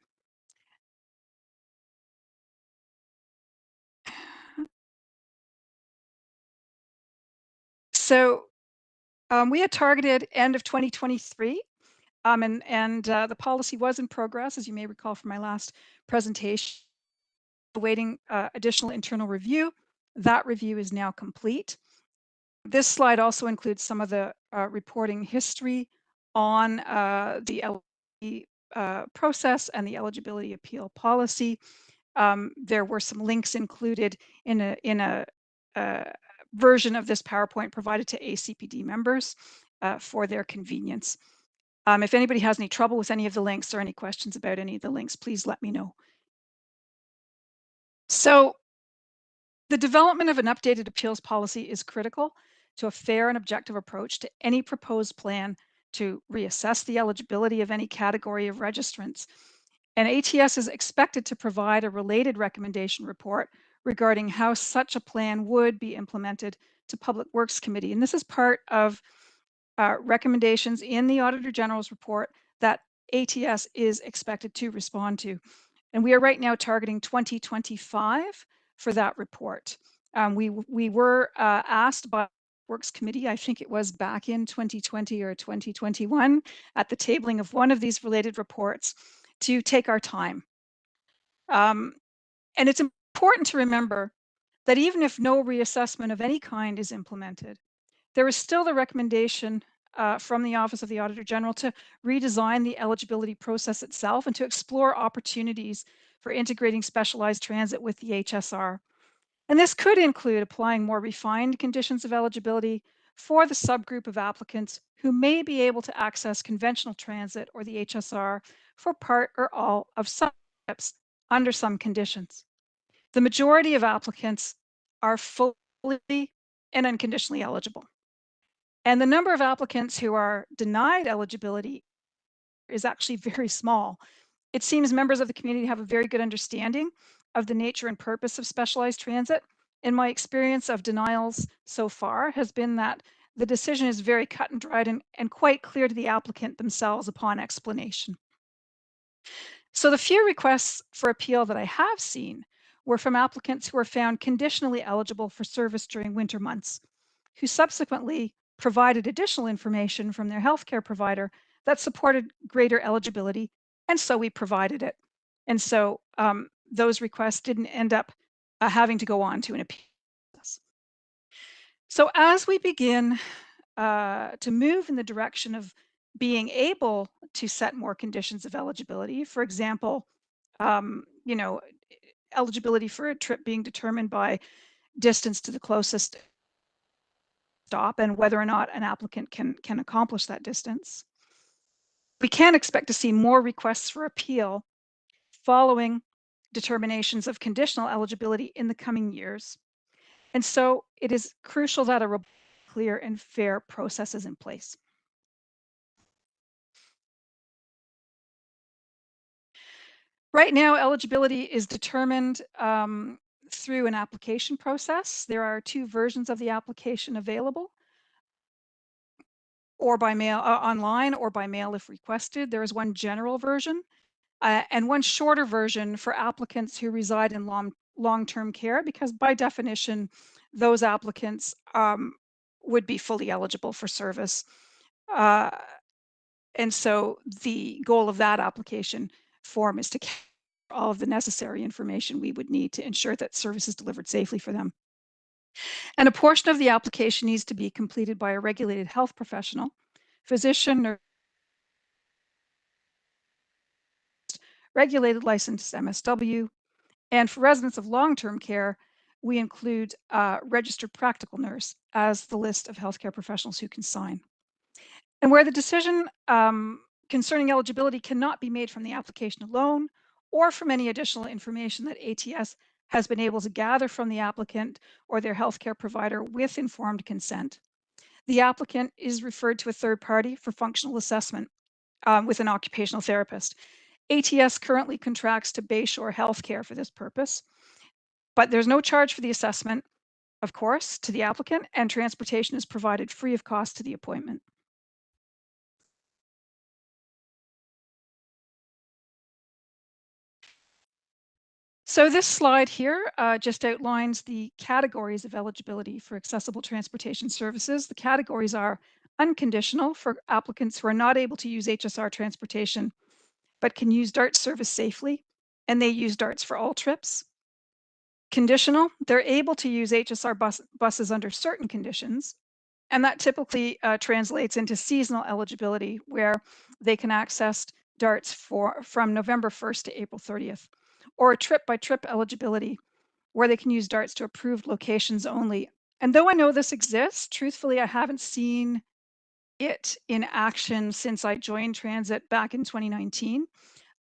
So we had targeted end of 2023, and the policy was in progress, as you may recall from my last presentation, awaiting additional internal review. That review is now complete. This slide also includes some of the reporting history on the eligibility process and the eligibility appeal policy. There were some links included in a version of this PowerPoint provided to ACPD members for their convenience. If anybody has any trouble with any of the links or any questions about any of the links, please let me know. So the development of an updated appeals policy is critical to a fair and objective approach to any proposed plan to reassess the eligibility of any category of registrants. And ATS is expected to provide a related recommendation report regarding how such a plan would be implemented to Public Works Committee. And this is part of recommendations in the Auditor General's report that ATS is expected to respond to. And we are right now targeting 2025 for that report. We were asked by Works Committee, I think it was back in 2020 or 2021, at the tabling of one of these related reports, to take our time. And it's important to remember that even if no reassessment of any kind is implemented, there is still the recommendation from the Office of the Auditor General to redesign the eligibility process itself and to explore opportunities for integrating specialized transit with the HSR. And this could include applying more refined conditions of eligibility for the subgroup of applicants who may be able to access conventional transit or the HSR for part or all of some trips under some conditions. The majority of applicants are fully and unconditionally eligible. And the number of applicants who are denied eligibility is actually very small. It seems members of the community have a very good understanding of the nature and purpose of specialized transit. And my experience of denials so far has been that the decision is very cut and dried and quite clear to the applicant themselves upon explanation. So the few requests for appeal that I have seen were from applicants who were found conditionally eligible for service during winter months, who subsequently provided additional information from their healthcare provider that supported greater eligibility, and so we provided it. And so those requests didn't end up having to go on to an appeal process. So as we begin to move in the direction of being able to set more conditions of eligibility, for example, you know, eligibility for a trip being determined by distance to the closest stop and whether or not an applicant can accomplish that distance. We can expect to see more requests for appeal following determinations of conditional eligibility in the coming years. And so it is crucial that a clear and fair process is in place. Right now, eligibility is determined through an application process. There are two versions of the application available, or by mail, online, or by mail if requested. There is one general version and one shorter version for applicants who reside in long-term care, because by definition, those applicants would be fully eligible for service. And so the goal of that application form is to capture all of the necessary information we would need to ensure that service is delivered safely for them. And a portion of the application needs to be completed by a regulated health professional, physician, or regulated licensed MSW. And for residents of long-term care, we include registered practical nurse as the list of healthcare professionals who can sign. And where the decision concerning eligibility cannot be made from the application alone or from any additional information that ATS has been able to gather from the applicant or their healthcare provider with informed consent, the applicant is referred to a third party for functional assessment with an occupational therapist. ATS currently contracts to Bayshore Healthcare for this purpose, but there's no charge for the assessment, of course, to the applicant, and transportation is provided free of cost to the appointment. So this slide here just outlines the categories of eligibility for accessible transportation services. The categories are unconditional for applicants who are not able to use HSR transportation, but can use DART service safely, and they use DARTs for all trips. Conditional, they're able to use HSR buses under certain conditions, and that typically translates into seasonal eligibility, where they can access DARTs from November 1st to April 30th, or a trip-by-trip eligibility, where they can use DARTs to approved locations only. And though I know this exists, truthfully, I haven't seen it in action since I joined transit back in 2019.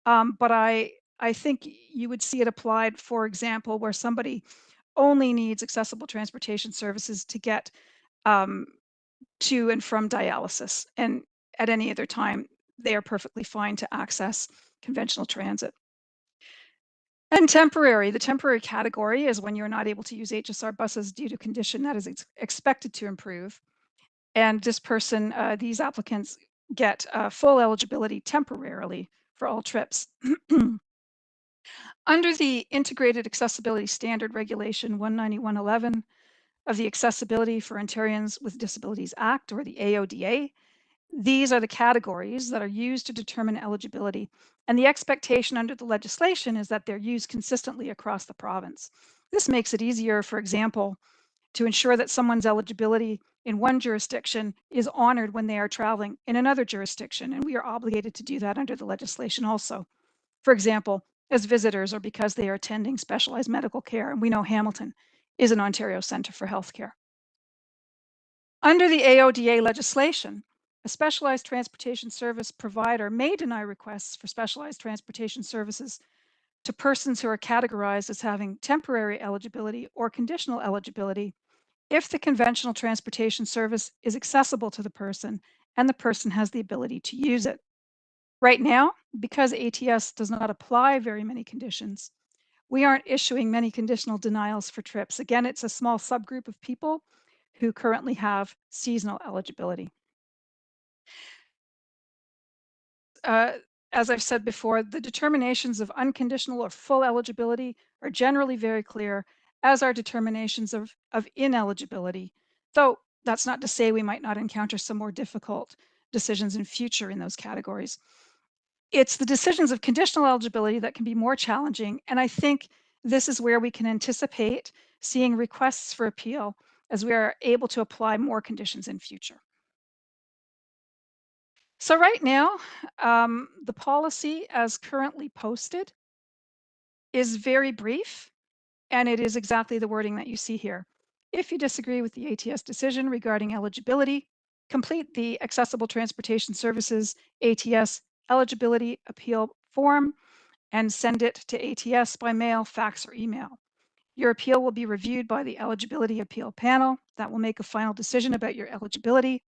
But I think you would see it applied, for example, where somebody only needs accessible transportation services to get to and from dialysis, and at any other time, they are perfectly fine to access conventional transit. And temporary, the temporary category is when you're not able to use HSR buses due to condition that is expected to improve. And this person, these applicants get full eligibility temporarily for all trips. Under the Integrated Accessibility Standard Regulation 19111 of the Accessibility for Ontarians with Disabilities Act, or the AODA, these are the categories that are used to determine eligibility. And the expectation under the legislation is that they're used consistently across the province. This makes it easier, for example, to ensure that someone's eligibility in one jurisdiction is honored when they are traveling in another jurisdiction. And we are obligated to do that under the legislation also. For example, as visitors or because they are attending specialized medical care. And we know Hamilton is an Ontario Centre for Healthcare. Under the AODA legislation, a specialized transportation service provider may deny requests for specialized transportation services to persons who are categorized as having temporary eligibility or conditional eligibility if the conventional transportation service is accessible to the person and the person has the ability to use it. Right now, because ATS does not apply very many conditions, we aren't issuing many conditional denials for trips. Again, it's a small subgroup of people who currently have seasonal eligibility. As I've said before, the determinations of unconditional or full eligibility are generally very clear, as are determinations of ineligibility, though that's not to say we might not encounter some more difficult decisions in future in those categories. It's the decisions of conditional eligibility that can be more challenging, and I think this is where we can anticipate seeing requests for appeal as we are able to apply more conditions in future. So right now, the policy as currently posted is very brief, and it is exactly the wording that you see here. If you disagree with the ATS decision regarding eligibility, complete the Accessible Transportation Services ATS eligibility appeal form and send it to ATS by mail, fax, or email. Your appeal will be reviewed by the Eligibility Appeal Panel that will make a final decision about your eligibility.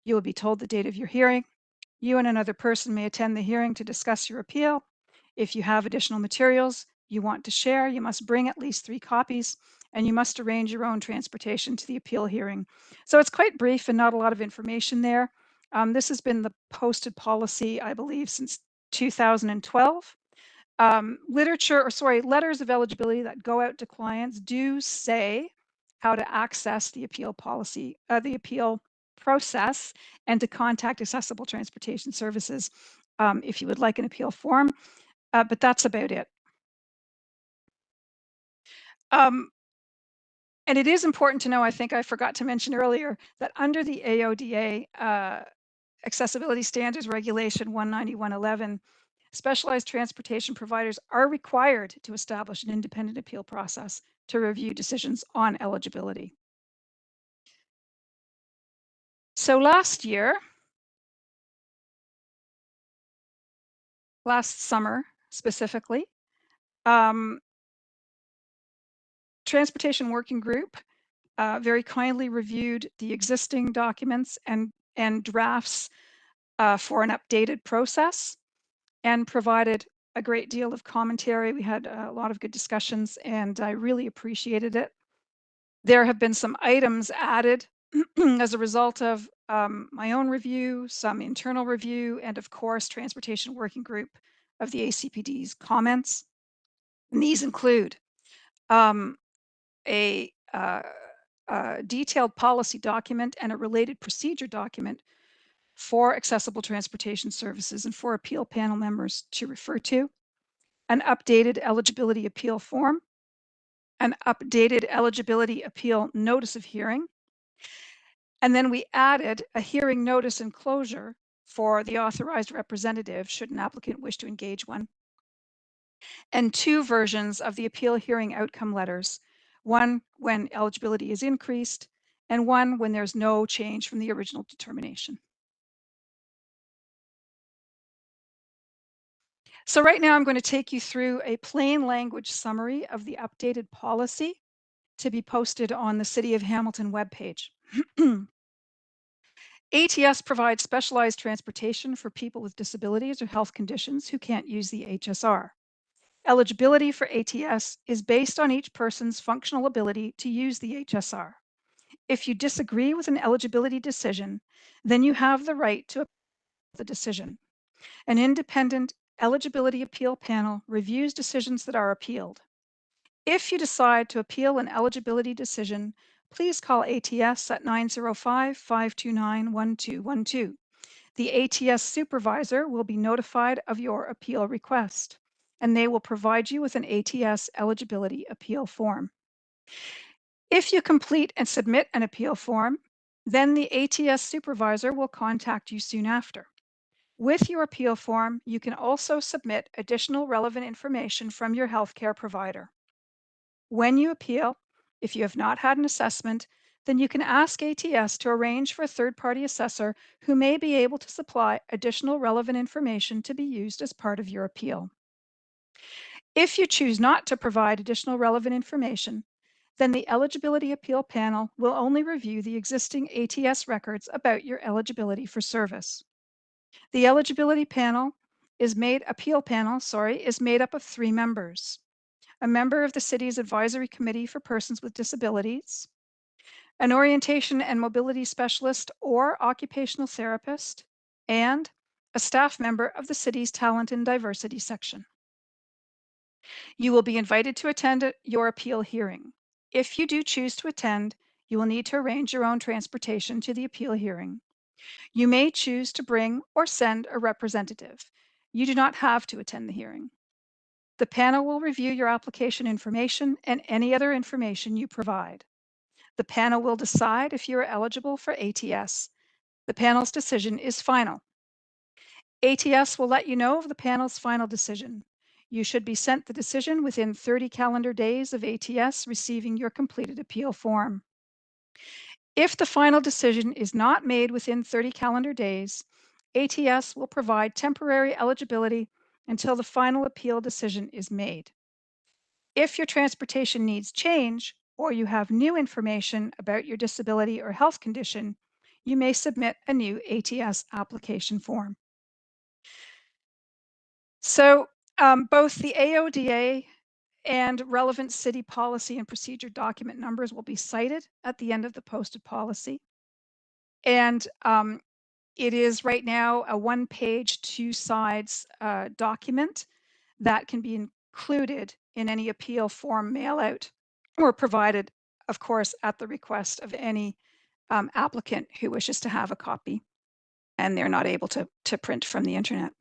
You will be told the date of your hearing. You and another person may attend the hearing to discuss your appeal. If you have additional materials you want to share, you must bring at least 3 copies, and you must arrange your own transportation to the appeal hearing. So it's quite brief and not a lot of information there. This has been the posted policy, I believe, since 2012. Letters of eligibility that go out to clients do say how to access the appeal policy, the appeal process, and to contact Accessible Transportation Services if you would like an appeal form, but that's about it. And it is important to know, I think I forgot to mention earlier, that under the AODA Accessibility Standards Regulation 19111, Specialized transportation providers are required to establish an independent appeal process to review decisions on eligibility. So last summer specifically, Transportation Working Group very kindly reviewed the existing documents and drafts for an updated process and provided a great deal of commentary. We had a lot of good discussions and I really appreciated it. There have been some items added as a result of my own review, some internal review, and of course, Transportation Working Group of the ACPD's comments. And these include a detailed policy document and a related procedure document for accessible transportation services and for appeal panel members to refer to, an updated eligibility appeal form, an updated eligibility appeal notice of hearing, and then we added a hearing notice enclosure for the authorized representative should an applicant wish to engage one, and 2 versions of the appeal hearing outcome letters, one when eligibility is increased and one when there's no change from the original determination. So right now I'm going to take you through a plain language summary of the updated policy to be posted on the City of Hamilton webpage. ATS provides specialized transportation for people with disabilities or health conditions who can't use the HSR. Eligibility for ATS is based on each person's functional ability to use the HSR. If you disagree with an eligibility decision, then you have the right to appeal the decision. An independent eligibility appeal panel reviews decisions that are appealed. If you decide to appeal an eligibility decision, please call ATS at 905-529-1212. The ATS supervisor will be notified of your appeal request, and they will provide you with an ATS eligibility appeal form. If you complete and submit an appeal form, then the ATS supervisor will contact you soon after. With your appeal form, you can also submit additional relevant information from your healthcare provider. When you appeal, if you have not had an assessment, then you can ask ATS to arrange for a third-party assessor who may be able to supply additional relevant information to be used as part of your appeal. If you choose not to provide additional relevant information, then the eligibility appeal panel will only review the existing ATS records about your eligibility for service. The eligibility panel appeal panel is made up of 3 members. A member of the city's advisory committee for persons with disabilities, an orientation and mobility specialist or occupational therapist, and a staff member of the city's talent and diversity section. You will be invited to attend your appeal hearing. If you do choose to attend, you will need to arrange your own transportation to the appeal hearing. You may choose to bring or send a representative. You do not have to attend the hearing. The panel will review your application information and any other information you provide. The panel will decide if you are eligible for ATS. The panel's decision is final. ATS will let you know of the panel's final decision. You should be sent the decision within 30 calendar days of ATS receiving your completed appeal form. If the final decision is not made within 30 calendar days, ATS will provide temporary eligibility until the final appeal decision is made. If your transportation needs change or you have new information about your disability or health condition, you may submit a new ATS application form. So both the AODA and relevant city policy and procedure document numbers will be cited at the end of the posted policy. And it is right now a 1-page, 2 sides document that can be included in any appeal form mail out or provided, of course, at the request of any applicant who wishes to have a copy and they're not able to print from the internet.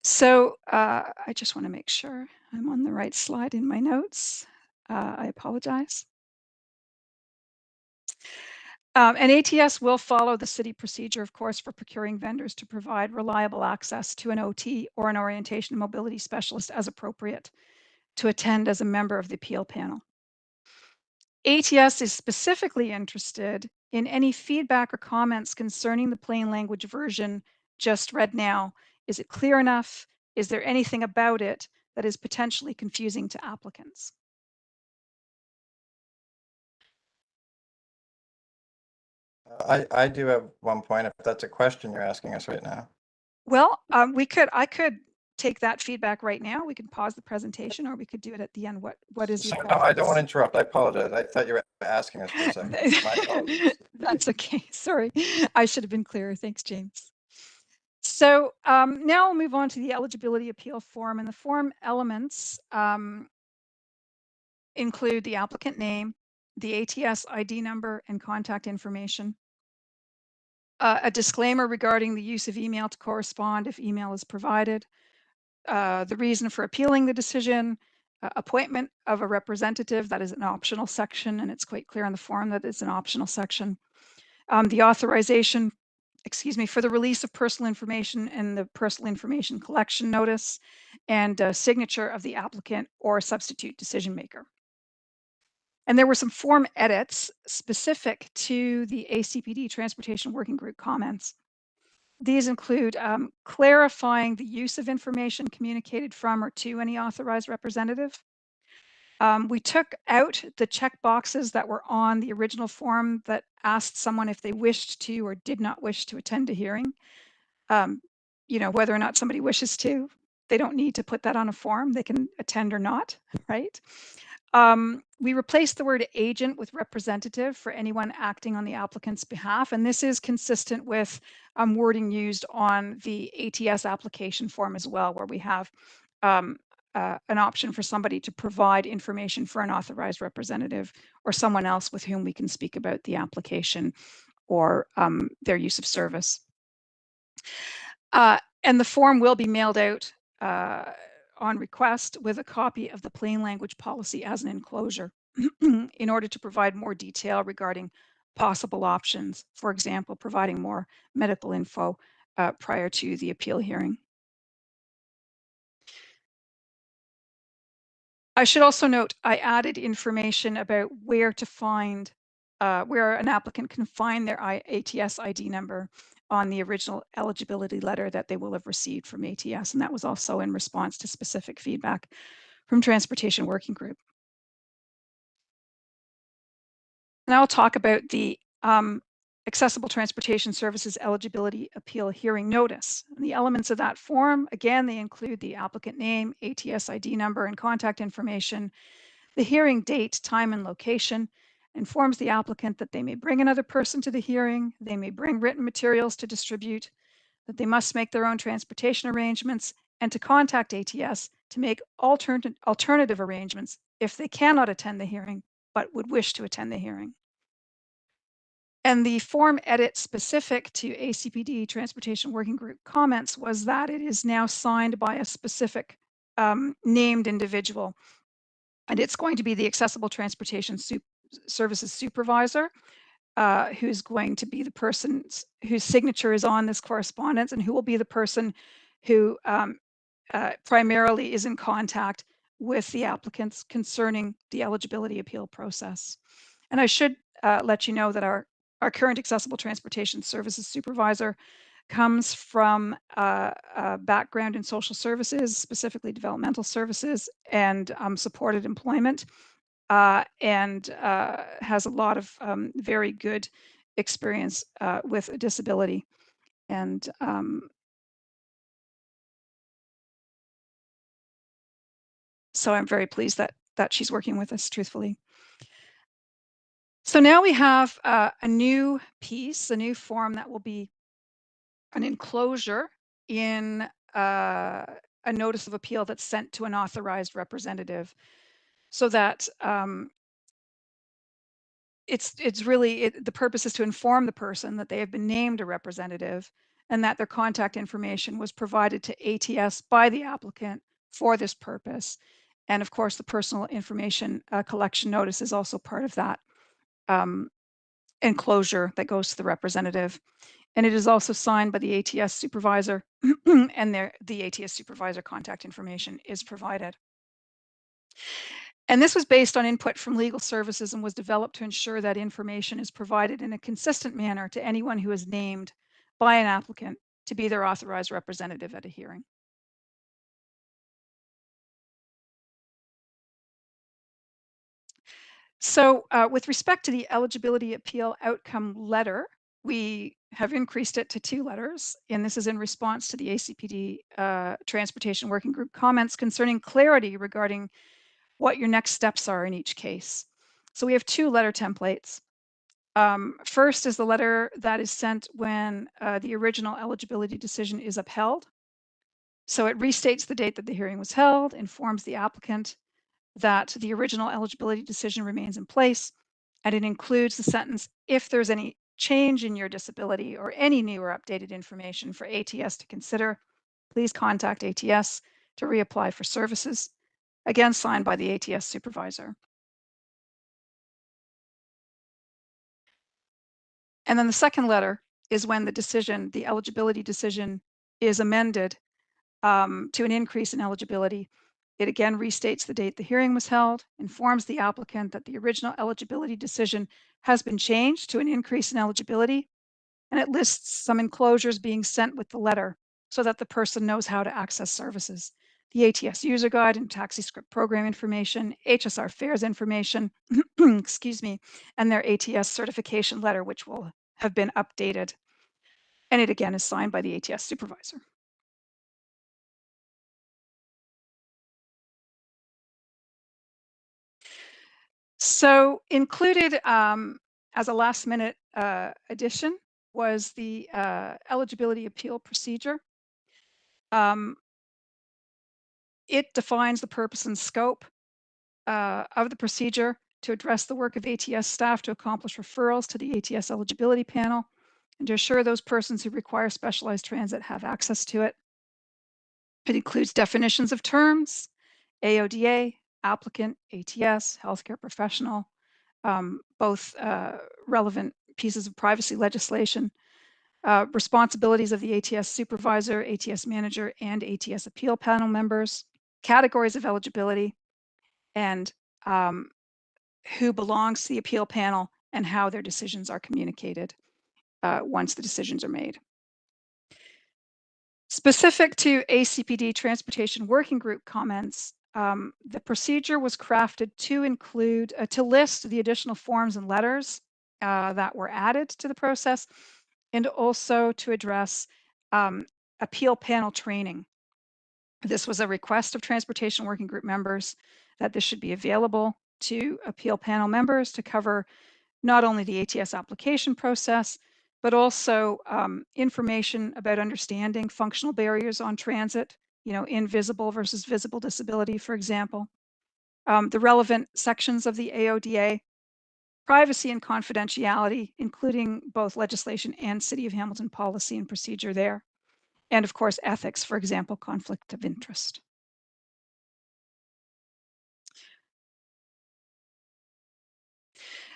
So I just want to make sure I'm on the right slide in my notes. I apologize. And ATS will follow the city procedure, of course, for procuring vendors to provide reliable access to an OT or an orientation and mobility specialist as appropriate to attend as a member of the appeal panel. ATS is specifically interested in any feedback or comments concerning the plain language version just read now. Is it clear enough? Is there anything about it that is potentially confusing to applicants? I do have one point, if that's a question you're asking us right now. Well, I could take that feedback right now. We can pause the presentation, or we could do it at the end. What is your So, no, I don't want to preference? interrupt. I apologize. I thought you were asking us for a second. My apologies. That's okay. Sorry, I should have been clearer. Thanks, James. So now we'll move on to the eligibility appeal form, and the form elements include the applicant name, the ATS ID number and contact information, a disclaimer regarding the use of email to correspond if email is provided, the reason for appealing the decision, appointment of a representative, that is an optional section, and it's quite clear on the form that it's an optional section. The authorization, for the release of personal information and the personal information collection notice, and signature of the applicant or substitute decision maker. And there were some form edits specific to the ACPD Transportation Working Group comments. These include clarifying the use of information communicated from or to any authorized representative. We took out the check boxes that were on the original form that asked someone if they wished to or did not wish to attend a hearing. Whether or not somebody wishes to, they don't need to put that on a form. They can attend or not, right? We replaced the word agent with representative for anyone acting on the applicant's behalf, and this is consistent with wording used on the ATS application form as well, where we have an option for somebody to provide information for an authorized representative or someone else with whom we can speak about the application or their use of service. And the form will be mailed out on request with a copy of the plain language policy as an enclosure in order to provide more detail regarding possible options. For example, providing more medical info prior to the appeal hearing. I should also note, I added information about where to find, where an applicant can find their ATS ID number on the original eligibility letter that they will have received from ATS. And that was also in response to specific feedback from Transportation Working Group. Now I'll talk about the Accessible Transportation Services Eligibility Appeal Hearing Notice. And the elements of that form, again, they include the applicant name, ATS ID number, and contact information, the hearing date, time, and location, informs the applicant that they may bring another person to the hearing, they may bring written materials to distribute, that they must make their own transportation arrangements, and to contact ATS to make alternative arrangements if they cannot attend the hearing but would wish to attend the hearing. And the form edit specific to ACPD Transportation Working Group comments was that it is now signed by a specific named individual. And it's going to be the Accessible Transportation Services Supervisor, who's going to be the person whose signature is on this correspondence, and who will be the person who primarily is in contact with the applicants concerning the eligibility appeal process. And I should let you know that our current Accessible Transportation Services Supervisor comes from a background in social services, specifically developmental services and supported employment, and has a lot of very good experience with a disability. And so I'm very pleased that she's working with us, truthfully. So now we have a new piece, a new form that will be an enclosure in a notice of appeal that's sent to an authorized representative, so that it's really, the purpose is to inform the person that they have been named a representative and that their contact information was provided to ATS by the applicant for this purpose. And of course, the personal information collection notice is also part of that enclosure that goes to the representative. And it is also signed by the ATS supervisor, and the ATS supervisor contact information is provided. And this was based on input from legal services and was developed to ensure that information is provided in a consistent manner to anyone who is named by an applicant to be their authorized representative at a hearing. So with respect to the eligibility appeal outcome letter, we have increased it to 2 letters, and this is in response to the ACPD Transportation Working Group comments concerning clarity regarding what your next steps are in each case. So we have 2 letter templates. First is the letter that is sent when the original eligibility decision is upheld. So it restates the date that the hearing was held, informs the applicant that the original eligibility decision remains in place, and it includes the sentence, if there's any change in your disability or any new or updated information for ATS to consider, please contact ATS to reapply for services, again signed by the ATS supervisor. And then the second letter is when the decision, the eligibility decision, is amended to an increase in eligibility. It again restates the date the hearing was held, informs the applicant that the original eligibility decision has been changed to an increase in eligibility, and it lists some enclosures being sent with the letter so that the person knows how to access services. The ATS user guide and taxi script program information, HSR fares information, excuse me, and their ATS certification letter, which will have been updated. And it again is signed by the ATS supervisor. So included as a last minute addition was the eligibility appeal procedure. It defines the purpose and scope of the procedure to address the work of ATS staff to accomplish referrals to the ATS eligibility panel and to assure those persons who require specialized transit have access to it. It includes definitions of terms, AODA, applicant, ATS, healthcare professional, both relevant pieces of privacy legislation, responsibilities of the ATS supervisor, ATS manager, and ATS appeal panel members, categories of eligibility, and who belongs to the appeal panel and how their decisions are communicated once the decisions are made. Specific to ACPD Transportation Working Group comments, the procedure was crafted to include, to list the additional forms and letters that were added to the process, and also to address appeal panel training. This was a request of Transportation Working Group members that this should be available to appeal panel members to cover not only the ATS application process, but also information about understanding functional barriers on transit, you know, invisible versus visible disability, for example, the relevant sections of the AODA, privacy and confidentiality, including both legislation and City of Hamilton policy and procedure there, and of course, ethics, for example, conflict of interest.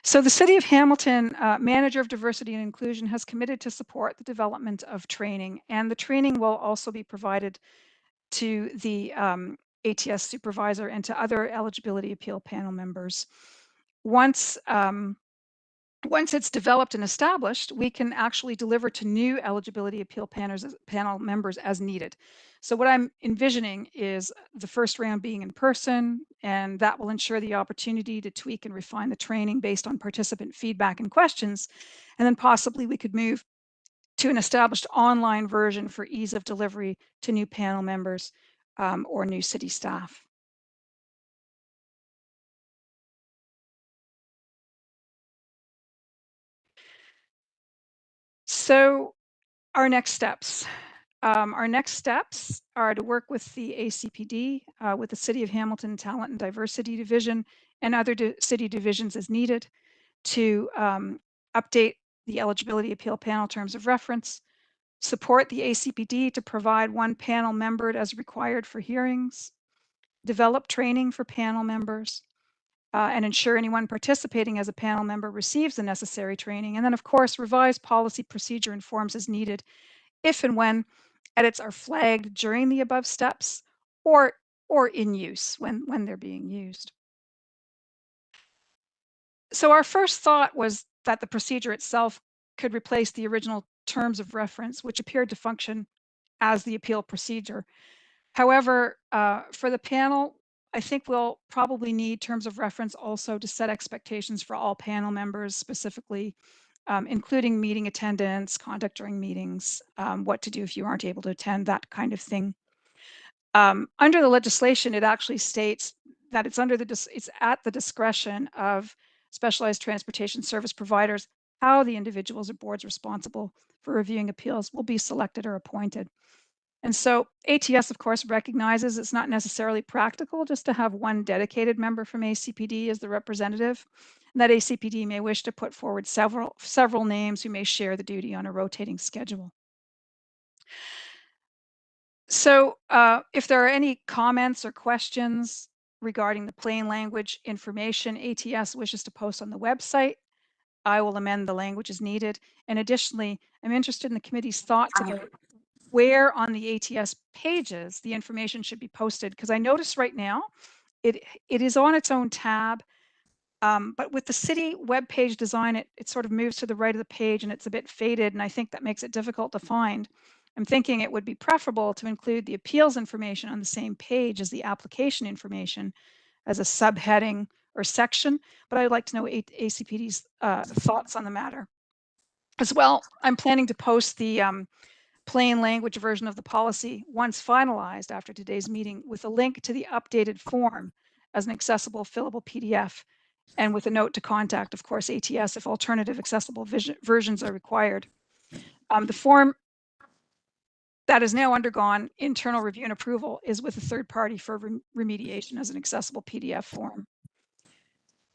So the City of Hamilton Manager of Diversity and Inclusion has committed to support the development of training, and the training will also be provided to the ATS supervisor and to other eligibility appeal panel members. Once it's developed and established, we can actually deliver to new eligibility appeal panel members as needed. So what I'm envisioning is the first round being in person, and that will ensure the opportunity to tweak and refine the training based on participant feedback and questions. And then possibly we could move to an established online version for ease of delivery to new panel members or new city staff. So our next steps. Our next steps are to work with the ACPD, with the City of Hamilton Talent and Diversity Division and other city divisions as needed to update the eligibility appeal panel terms of reference, support the ACPD to provide one panel member as required for hearings, develop training for panel members, and ensure anyone participating as a panel member receives the necessary training. And then, of course, revise policy, procedure, and forms as needed if and when edits are flagged during the above steps or in use when they're being used. So our first thought was that the procedure itself could replace the original terms of reference, which appeared to function as the appeal procedure. However, for the panel, I think we'll probably need terms of reference also to set expectations for all panel members, specifically including meeting attendance, conduct during meetings, what to do if you aren't able to attend, that kind of thing. Under the legislation, it actually states that it's at the discretion of specialized transportation service providers how the individuals or boards responsible for reviewing appeals will be selected or appointed. And so ATS, of course, recognizes it's not necessarily practical just to have one dedicated member from ACPD as the representative, and that ACPD may wish to put forward several names who may share the duty on a rotating schedule. So if there are any comments or questions regarding the plain language information ATS wishes to post on the website, I will amend the language as needed. And additionally, I'm interested in the committee's thoughts about where on the ATS pages the information should be posted, because I notice right now it is on its own tab, but with the city webpage design, it sort of moves to the right of the page and it's a bit faded, and I think that makes it difficult to find. I'm thinking it would be preferable to include the appeals information on the same page as the application information as a subheading or section, but I'd like to know ACPD's thoughts on the matter. As well, I'm planning to post the plain language version of the policy once finalized after today's meeting with a link to the updated form as an accessible fillable PDF, and with a note to contact, of course, ATS if alternative accessible versions are required. The form that has now undergone internal review and approval is with a third party for remediation as an accessible PDF form.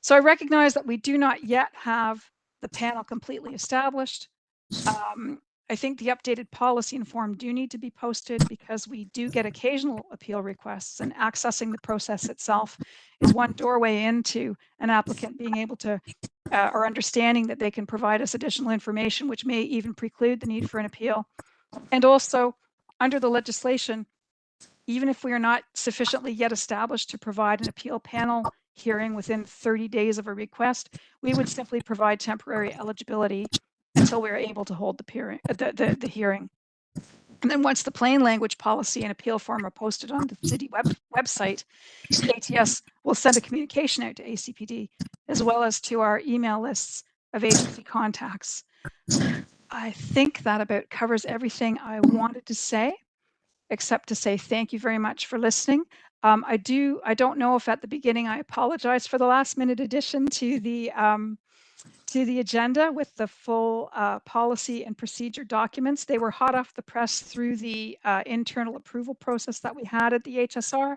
So I recognize that we do not yet have the panel completely established. I think the updated policy and form do need to be posted because we do get occasional appeal requests, and accessing the process itself is one doorway into an applicant being able to or understanding that they can provide us additional information, which may even preclude the need for an appeal. And also, under the legislation, even if we are not sufficiently yet established to provide an appeal panel hearing within 30 days of a request, we would simply provide temporary eligibility until we are able to hold the hearing. And then once the plain language policy and appeal form are posted on the city website, ATS will send a communication out to ACPD, as well as to our email lists of agency contacts. I think that about covers everything I wanted to say, except to say thank you very much for listening. I don't know if at the beginning I apologize for the last minute addition to the agenda with the full policy and procedure documents. They were hot off the press through the internal approval process that we had at the HSR.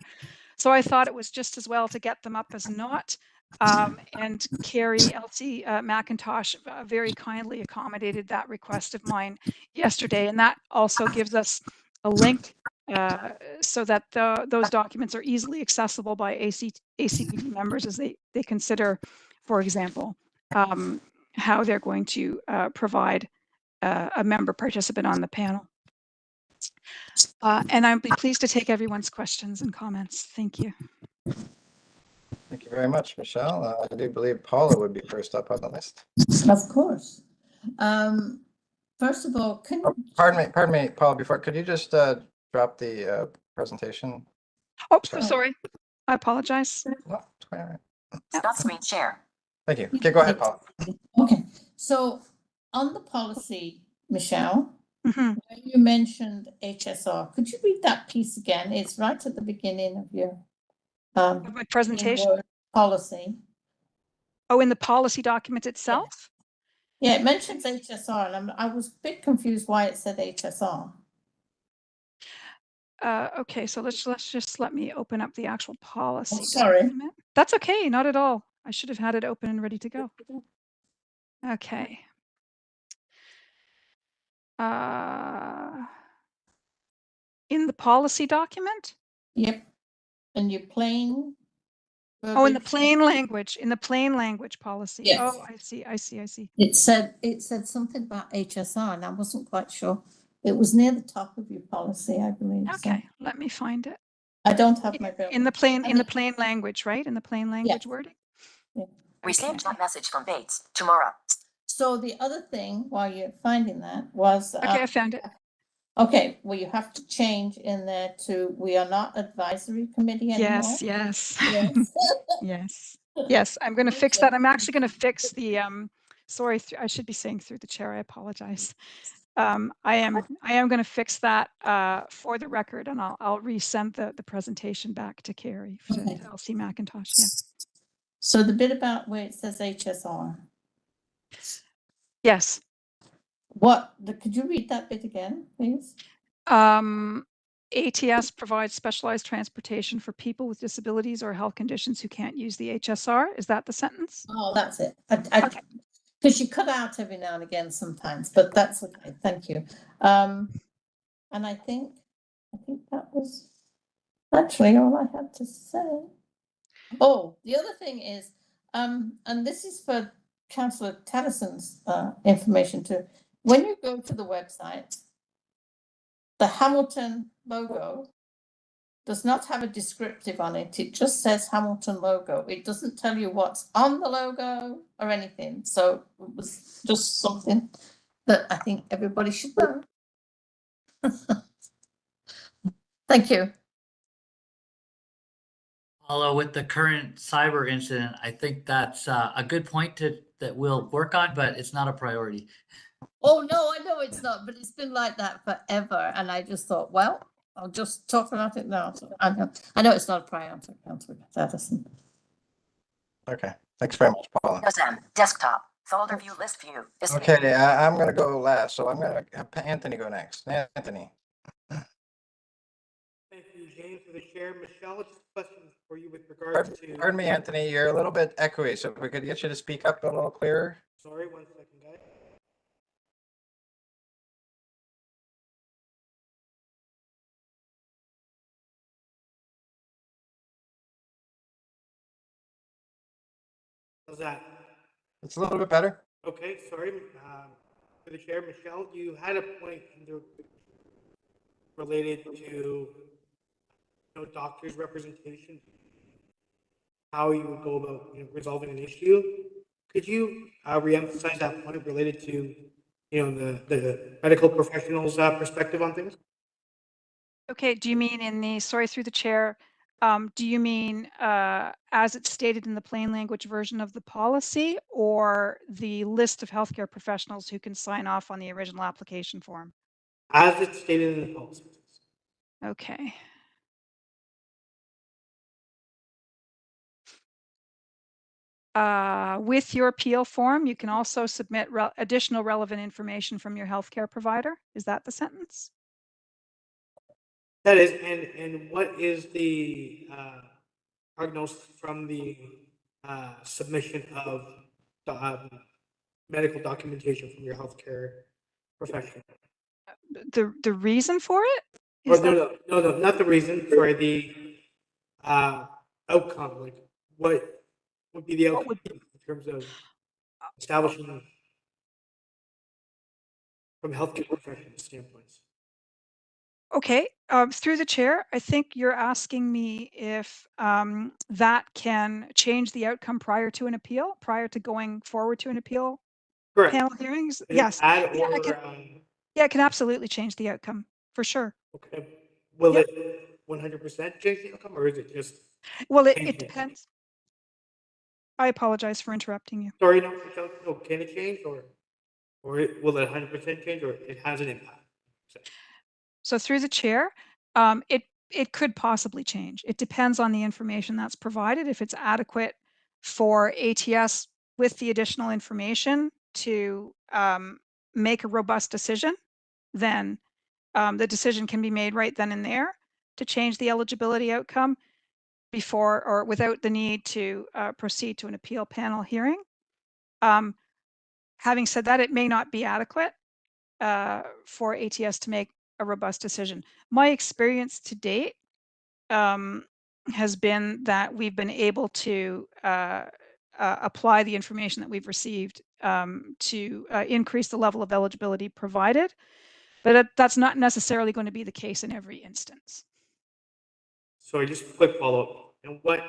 So I thought it was just as well to get them up as not. And Carrie Elsie McIntosh very kindly accommodated that request of mine yesterday. And that also gives us a link so that those documents are easily accessible by ACPD members as they consider, for example, how they're going to provide a member participant on the panel. And I'd be pleased to take everyone's questions and comments. Thank you. Thank you very much, Michelle. I do believe Paula would be first up on the list. Of course. First of all, Pardon me, Paula, could you just drop the presentation? Oh, so sorry. I apologize. No, it's quite all right. Stop screen share. Thank you. Okay, go ahead, Paula. Okay, so on the policy, Michelle, when you mentioned HSR, could you read that piece again? It's right at the beginning of your my presentation policy. Oh, in the policy document itself? Yeah, it mentions HSR, and I was a bit confused why it said HSR. Okay, so let me open up the actual policy. Oh, sorry. Document. That's okay, not at all. I should have had it open and ready to go. Okay. In the policy document? Yep. And your plain Oh, in the verbiage. plain language policy. Yes. Oh, I see. It said something about HSR, and I wasn't quite sure. It was near the top of your policy, I believe. Okay, let me find it. I don't have my bill. In the plain language, right? In the plain language wording? Yeah. Receive chat message from Bates tomorrow. So the other thing, while you're finding that, was Okay, I found it. okay. Well, you have to change in there to we are not advisory committee anymore. Yes. Yes. Yes, I'm going to fix that. I'm actually going to fix the sorry, I should be saying through the chair. I apologize. I am going to fix that for the record, and I'll resend the presentation back to Carrie, to LC McIntosh. Yeah. So the bit about where it says HSR. Yes. Could you read that bit again, please? ATS provides specialized transportation for people with disabilities or health conditions who can't use the HSR. Is that the sentence? Oh, that's it. Because you cut out every now and again sometimes, but that's okay. Thank you. And I think that was actually all I had to say. Oh, the other thing is, and this is for Councillor Tedderson's information too. When you go to the website, the Hamilton logo does not have a descriptive on it. It just says Hamilton logo. It doesn't tell you what's on the logo or anything. So it was just something that I think everybody should know. Thank you. Although with the current cyber incident, I think that's a good point that we'll work on, but it's not a priority. Oh, no, I know it's not, but it's been like that forever. And I just thought, well, I'll just talk about it now. So I know it's not a priority, Councillor Tedderson. Okay, thanks very much, Paula. Desktop, folder view, list view. Okay, I'm gonna go last, so I'm gonna have Anthony go next. Anthony. Thank you, James, for the chair. Michelle, just a question for you with regards to. Pardon me, Anthony, you're a little bit echoey, so if we could get you to speak up a little clearer. Sorry, 1 second, guys. How's that? It's a little bit better. Okay, sorry. For the chair, Michelle, you had a point related to doctors' representation, how you would go about resolving an issue. Could you reemphasize that point related to the medical professionals' perspective on things? Okay, do you mean in the, sorry, through the chair, do you mean as it's stated in the plain language version of the policy, or the list of healthcare professionals who can sign off on the original application form? As it's stated in the policy. Okay. With your appeal form, you can also submit additional relevant information from your healthcare provider. Is that the sentence? That is, and what is the prognosis from the submission of the medical documentation from your healthcare professional? The reason for it? Or no, not the reason. Sorry, the outcome. Like, what would be the outcome in terms of establishing from healthcare professional standpoints? Okay, through the chair, I think you're asking me if that can change the outcome prior to an appeal, prior to going forward to an appeal Correct. panel hearings. Can Yes. Yeah, it can absolutely change the outcome, for sure. Okay. Will it 100% change the outcome, or is it just? Well, it depends. I apologize for interrupting you. Sorry, no, can it change, or will it 100% change, or it has an impact? So through the chair, it could possibly change. It depends on the information that's provided. If it's adequate for ATS with the additional information to make a robust decision, then the decision can be made right then and there to change the eligibility outcome before or without the need to proceed to an appeal panel hearing. Having said that, it may not be adequate for ATS to make a robust decision. My experience to date has been that we've been able to apply the information that we've received to increase the level of eligibility provided, but that's not necessarily going to be the case in every instance. Sorry, just a quick follow-up. And what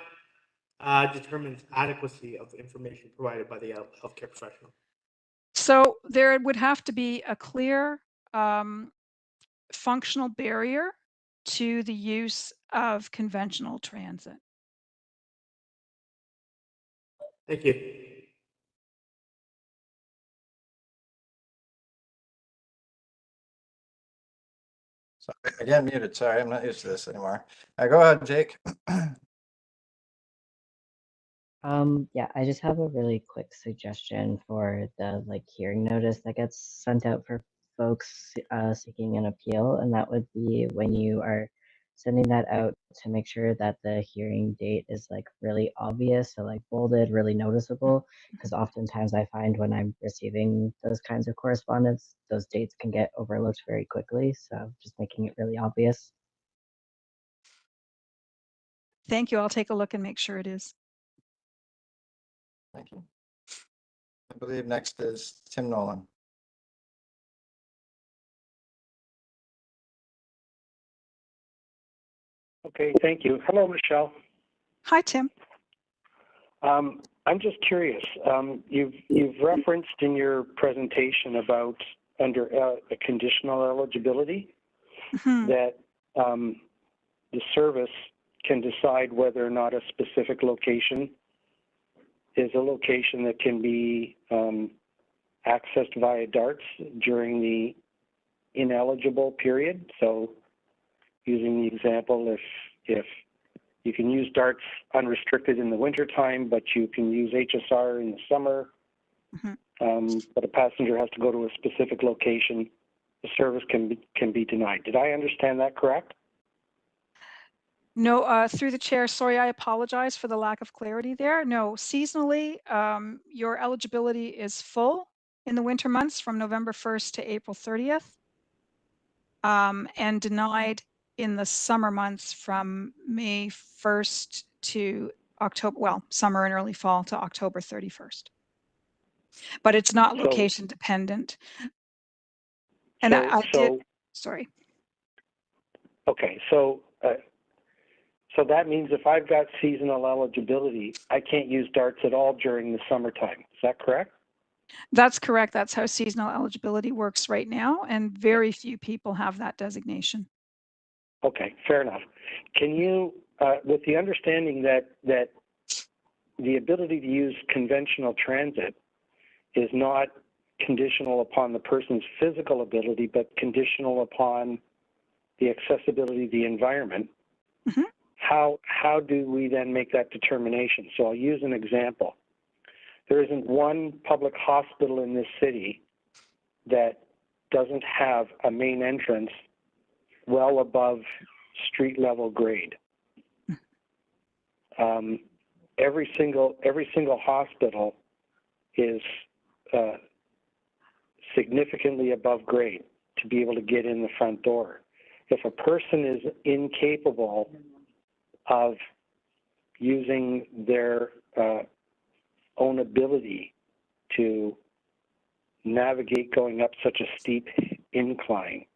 determines adequacy of the information provided by the healthcare professional? So there would have to be a clear functional barrier to the use of conventional transit. Thank you. So again, muted. Sorry, I'm not used to this anymore. Go ahead, Jake. Yeah, I just have a really quick suggestion for the hearing notice that gets sent out for folks seeking an appeal, and that would be when you are sending that out to make sure that the hearing date is really obvious, so bolded, really noticeable, because oftentimes I find when I'm receiving those kinds of correspondence, those dates can get overlooked very quickly, so just making it really obvious. Thank you. I'll take a look and make sure it is. Thank you. I believe next is Tim Nolan. Okay, thank you. Hello, Michelle. Hi, Tim. I'm just curious. You've referenced in your presentation about under a conditional eligibility that the service can decide whether or not a specific location is a location that can be accessed via DARTs during the ineligible period. So using the example, if you can use DARTs unrestricted in the wintertime, but you can use HSR in the summer, but a passenger has to go to a specific location, the service can be denied. Did I understand that correct? No, through the chair, sorry, I apologize for the lack of clarity there. No, seasonally, your eligibility is full in the winter months from November 1st to April 30th, and denied in the summer months from May 1st to October, well, summer and early fall to October 31st. But it's not location dependent. And I did, sorry. Okay, so that means if I've got seasonal eligibility, I can't use DARTs at all during the summertime. Is that correct? That's correct. That's how seasonal eligibility works right now, and very few people have that designation. Okay, fair enough. Can you, with the understanding that the ability to use conventional transit is not conditional upon the person's physical ability, but conditional upon the accessibility of the environment, how do we then make that determination? So I'll use an example. There isn't one public hospital in this city that doesn't have a main entrance well above street level grade. Every single hospital is significantly above grade to be able to get in the front door. If a person is incapable of using their own ability to navigate going up such a steep incline,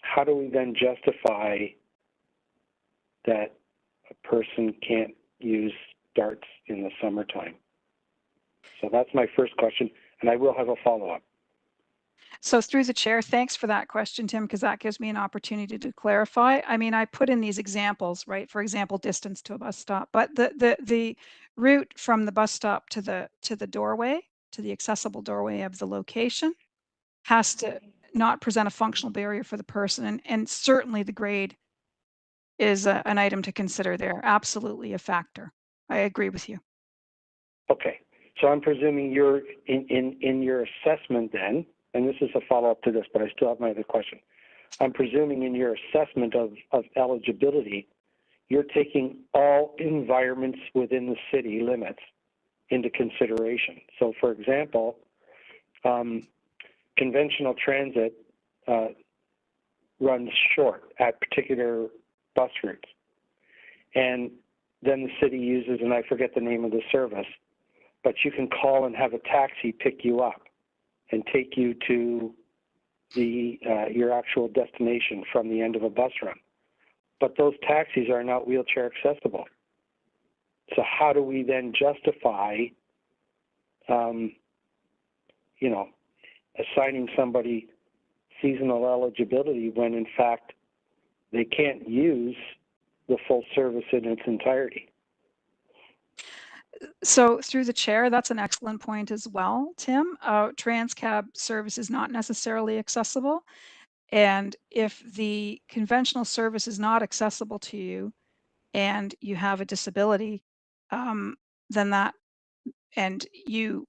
how do we then justify that a person can't use DARTs in the summertime? So that's my first question, and I will have a follow-up. So through the chair, thanks for that question, Tim, because that gives me an opportunity to clarify. I mean, I put in these examples, right? For example, distance to a bus stop, but the route from the bus stop to the doorway, to the accessible doorway of the location, has to not present a functional barrier for the person, and certainly the grade is an item to consider there. Absolutely a factor. I agree with you. Okay, so I'm presuming you're in your assessment then, and this is a follow-up to this, but I still have my other question. I'm presuming in your assessment of eligibility, you're taking all environments within the city limits into consideration. So for example, conventional transit runs short at particular bus routes. and then the city uses, and I forget the name of the service, but you can call and have a taxi pick you up and take you to the your actual destination from the end of a bus run. But those taxis are not wheelchair accessible. So how do we then justify, you know, assigning somebody seasonal eligibility when in fact they can't use the full service in its entirety? So through the chair, that's an excellent point as well, Tim. Transcab service is not necessarily accessible. And if the conventional service is not accessible to you and you have a disability, then that, and you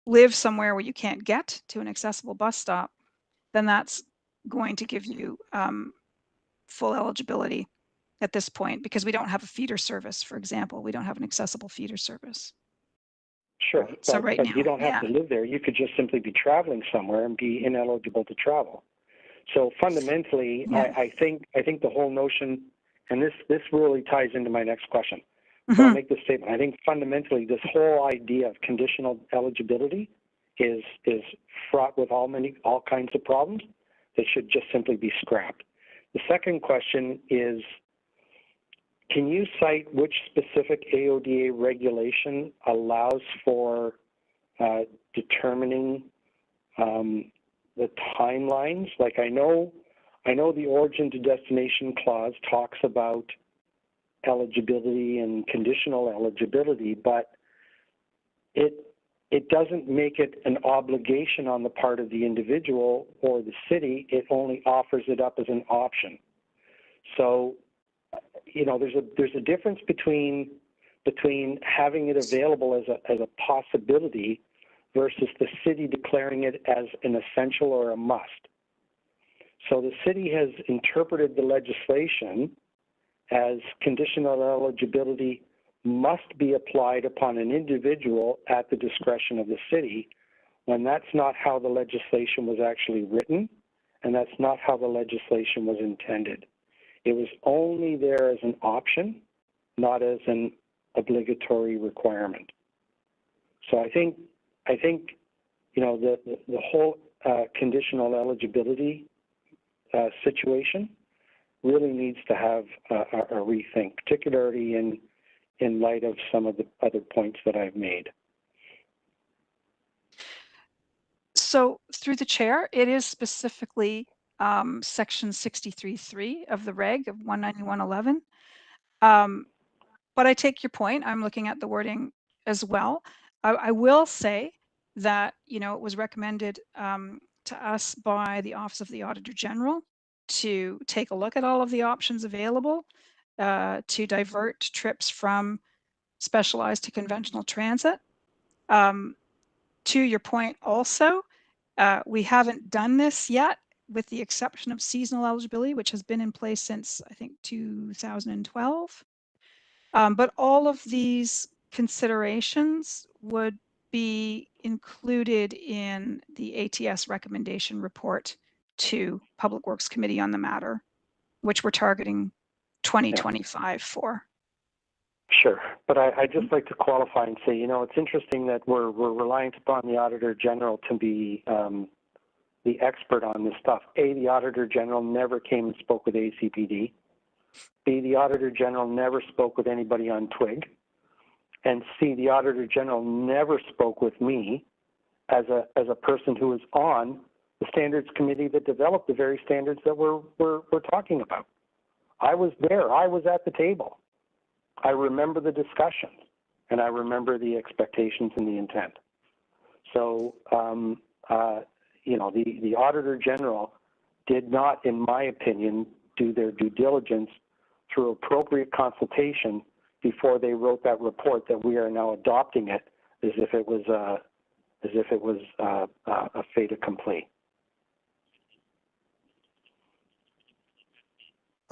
live somewhere where you can't get to an accessible bus stop, then that's going to give you full eligibility at this point, because we don't have a feeder service, for example. We don't have an accessible feeder service. Sure, Right. So right but now, you don't have yeah. to live there. You could just simply be traveling somewhere and be ineligible to travel. So fundamentally, Yeah. I think the whole notion, and this really ties into my next question. So I'll make this statement. I think fundamentally this whole idea of conditional eligibility is fraught with all kinds of problems that should just simply be scrapped. The second question is, can you cite which specific AODA regulation allows for determining the timelines? Like I know the origin to destination clause talks about eligibility and conditional eligibility, but it doesn't make it an obligation on the part of the individual or the city. It only offers it up as an option. So, you know, there's a difference between having it available as a possibility versus the city declaring it as an essential or a must. So the city has interpreted the legislation as conditional eligibility must be applied upon an individual at the discretion of the city, when that's not how the legislation was actually written, and that's not how the legislation was intended. It was only there as an option, not as an obligatory requirement. So I think you know, the whole conditional eligibility situation really needs to have a rethink, particularly in light of some of the other points that I've made. So through the chair, it is specifically section 63.3 of the reg of 191.11. But I take your point. I'm looking at the wording as well. I will say that, you know, it was recommended to us by the Office of the Auditor General to take a look at all of the options available to divert trips from specialized to conventional transit. To your point also, we haven't done this yet, with the exception of seasonal eligibility, which has been in place since, I think, 2012. But all of these considerations would be included in the ATS recommendation report to Public Works Committee on the matter, which we're targeting 2025 for. Sure, but I'd just like to qualify and say, you know, it's interesting that we're reliant upon the Auditor General to be the expert on this stuff. A, the Auditor General never came and spoke with ACPD. B, the Auditor General never spoke with anybody on TWIG. And C, the Auditor General never spoke with me as a person who was on the Standards Committee that developed the very standards that we're talking about. I was there. I was at the table. I remember the discussions, and I remember the expectations and the intent. So, you know, the Auditor General did not, in my opinion, do their due diligence through appropriate consultation before they wrote that report that we are now adopting it as if it was a fait accompli.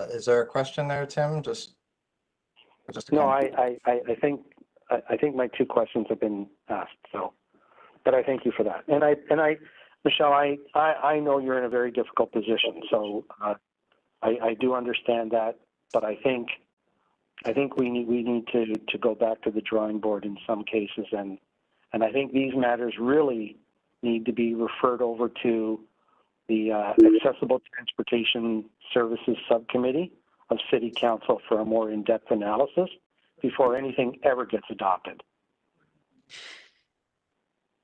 Is there a question there, Tim? Just No, I think my two questions have been asked. So, but I thank you for that. And I, Michelle, I know you're in a very difficult position. So I do understand that, but I think I think we need to go back to the drawing board in some cases, and I think these matters really need to be referred over to the Accessible Transportation Services Subcommittee of City Council for a more in-depth analysis before anything ever gets adopted.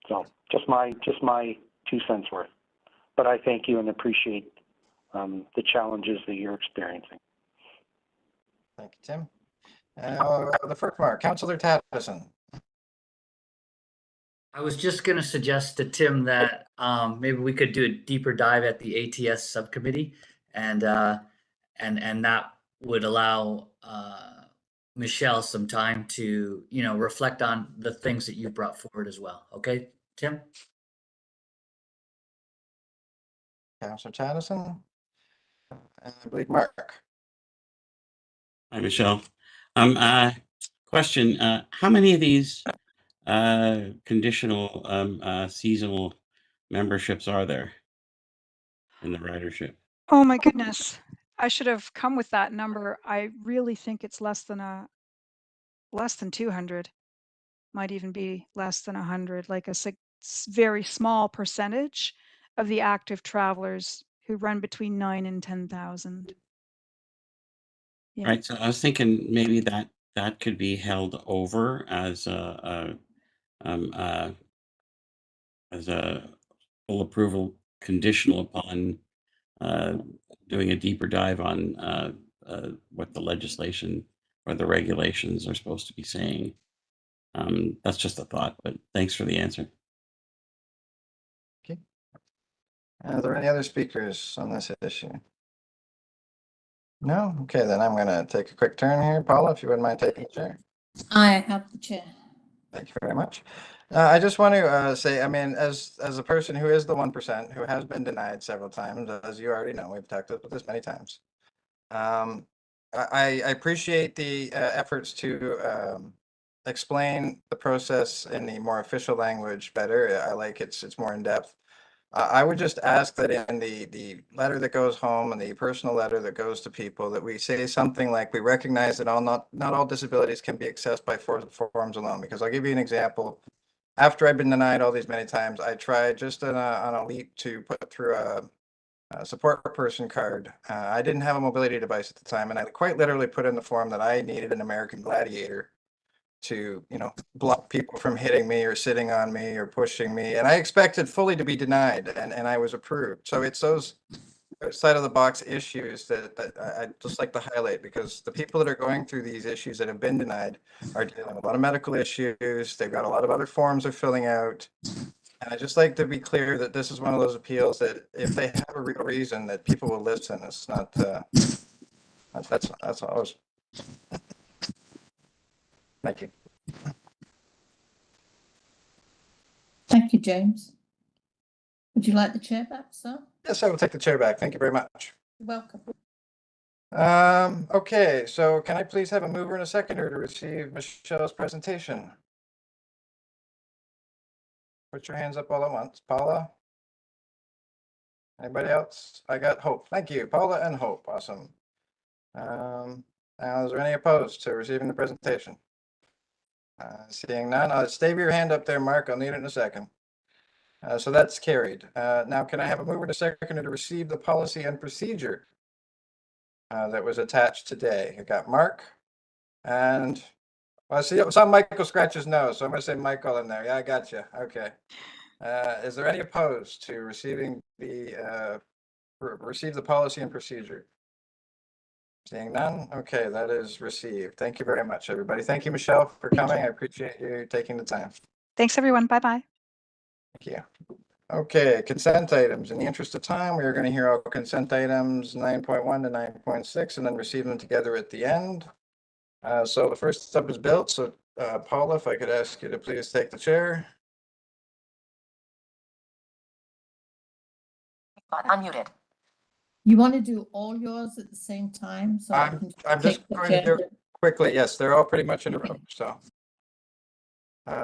So just my 2 cents worth. But I thank you and appreciate the challenges that you're experiencing. Thank you, Tim. The first mark, Councillor Tattison. I was just going to suggest to Tim that maybe we could do a deeper dive at the ATS subcommittee, and that would allow Michelle some time to reflect on the things that you brought forward as well. Okay, Tim? Councillor Tattison. And I believe Mark. Hi, Michelle. Question, how many of these conditional seasonal memberships are there in the ridership? Oh my goodness. I should have come with that number. I really think it's less than 200. Might even be less than 100, like a very small percentage of the active travelers who run between 9 and 10,000. Yeah. Right. So I was thinking maybe that could be held over as a full approval conditional upon doing a deeper dive on what the legislation or the regulations are supposed to be saying. That's just a thought, but thanks for the answer. Okay. Are there any other speakers on this issue? No? Okay, then I'm going to take a quick turn here. Paula, if you wouldn't mind taking the chair. I have the chair. Thank you very much. I just want to say, I mean, as a person who is the 1% who has been denied several times, as you already know, we've talked about this many times. I appreciate the efforts to explain the process in the more official language better. I like it's more in depth. I would just ask that in the letter that goes home and the personal letter that goes to people, that we say something like, we recognize that not all disabilities can be accessed by forms alone. Because I'll give you an example. After I've been denied all these many times, I tried just on a leap to put through a support person card. I didn't have a mobility device at the time, and I quite literally put in the form that I needed an American Gladiator to, block people from hitting me or sitting on me or pushing me. And I expected fully to be denied, and I was approved. So it's those outside of the box issues that I just like to highlight, because the people that are going through these issues that have been denied are dealing with a lot of medical issues. They've got a lot of other forms they're filling out. And I just like to be clear that this is one of those appeals that if they have a real reason, that people will listen. It's not, that's all. Thank you. Thank you, James. Would you like the chair back, sir? Yes, I will take the chair back. Thank you very much. You're welcome. Okay, so can I please have a mover and a seconder to receive Michelle's presentation? Put your hands up all at once. Paula? Anybody else? I got Hope. Thank you, Paula and Hope. Awesome. Now, is there any opposed to receiving the presentation? Seeing none, stave your hand up there, Mark. I'll need it in a second. So that's carried. Now, can I have a mover and a seconder to receive the policy and procedure that was attached today? I got Mark, and I see some Michael scratches no, so I'm going to say Michael in there. Yeah, I got you. Okay. Is there any opposed to receiving receive the policy and procedure? Seeing none. Okay, that is received. Thank you very much, everybody. Thank you, Michelle, for coming. I appreciate you taking the time. Thanks, everyone. Bye-bye. Thank you. Okay, consent items. In the interest of time, we are going to hear all consent items 9.1 to 9.6 and then receive them together at the end. So the first up is built. So Paula, if I could ask you to please take the chair. Unmuted. You want to do all yours at the same time? So I'm just going to do it quickly. Yes, they're all pretty much in a row.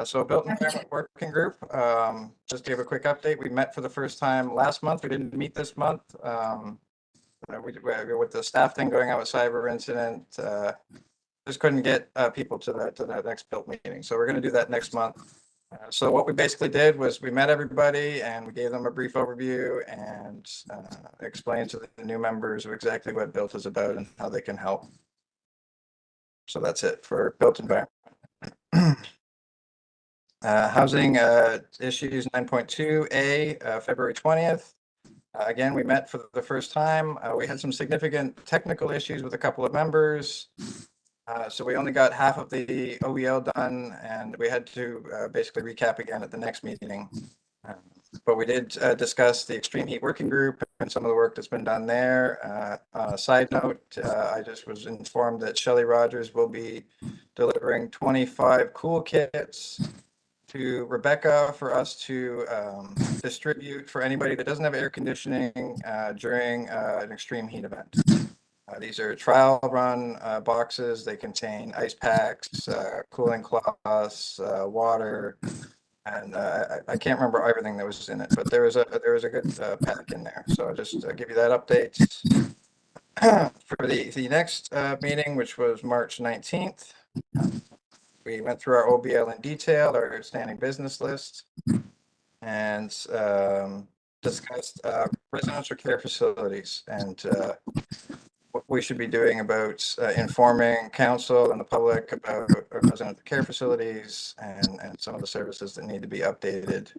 So built environment working group, just to give a quick update. We met for the first time last month. We didn't meet this month. With the staff thing going on with cyber incident, just couldn't get people to that next built meeting. So we're going to do that next month. So what we basically did was we met everybody and we gave them a brief overview and explained to the new members of exactly what Built is about and how they can help. So that's it for Built Environment. Housing issues 9.2A, February 20th. Again, we met for the first time. We had some significant technical issues with a couple of members. So we only got half of the OEL done and we had to basically recap again at the next meeting. But we did discuss the extreme heat working group and some of the work that's been done there. Side note, I just was informed that Shelley Rogers will be delivering 25 cool kits to Rebecca for us to distribute for anybody that doesn't have air conditioning during an extreme heat event. These are trial run boxes. They contain ice packs, cooling cloths, water, and I can't remember everything that was in it, but there was a good pack in there. So I'll just give you that update. For the next meeting, which was March 19th, we went through our OBL in detail, our standing business list, and discussed residential care facilities and what we should be doing about informing council and the public about residential care facilities and some of the services that need to be updated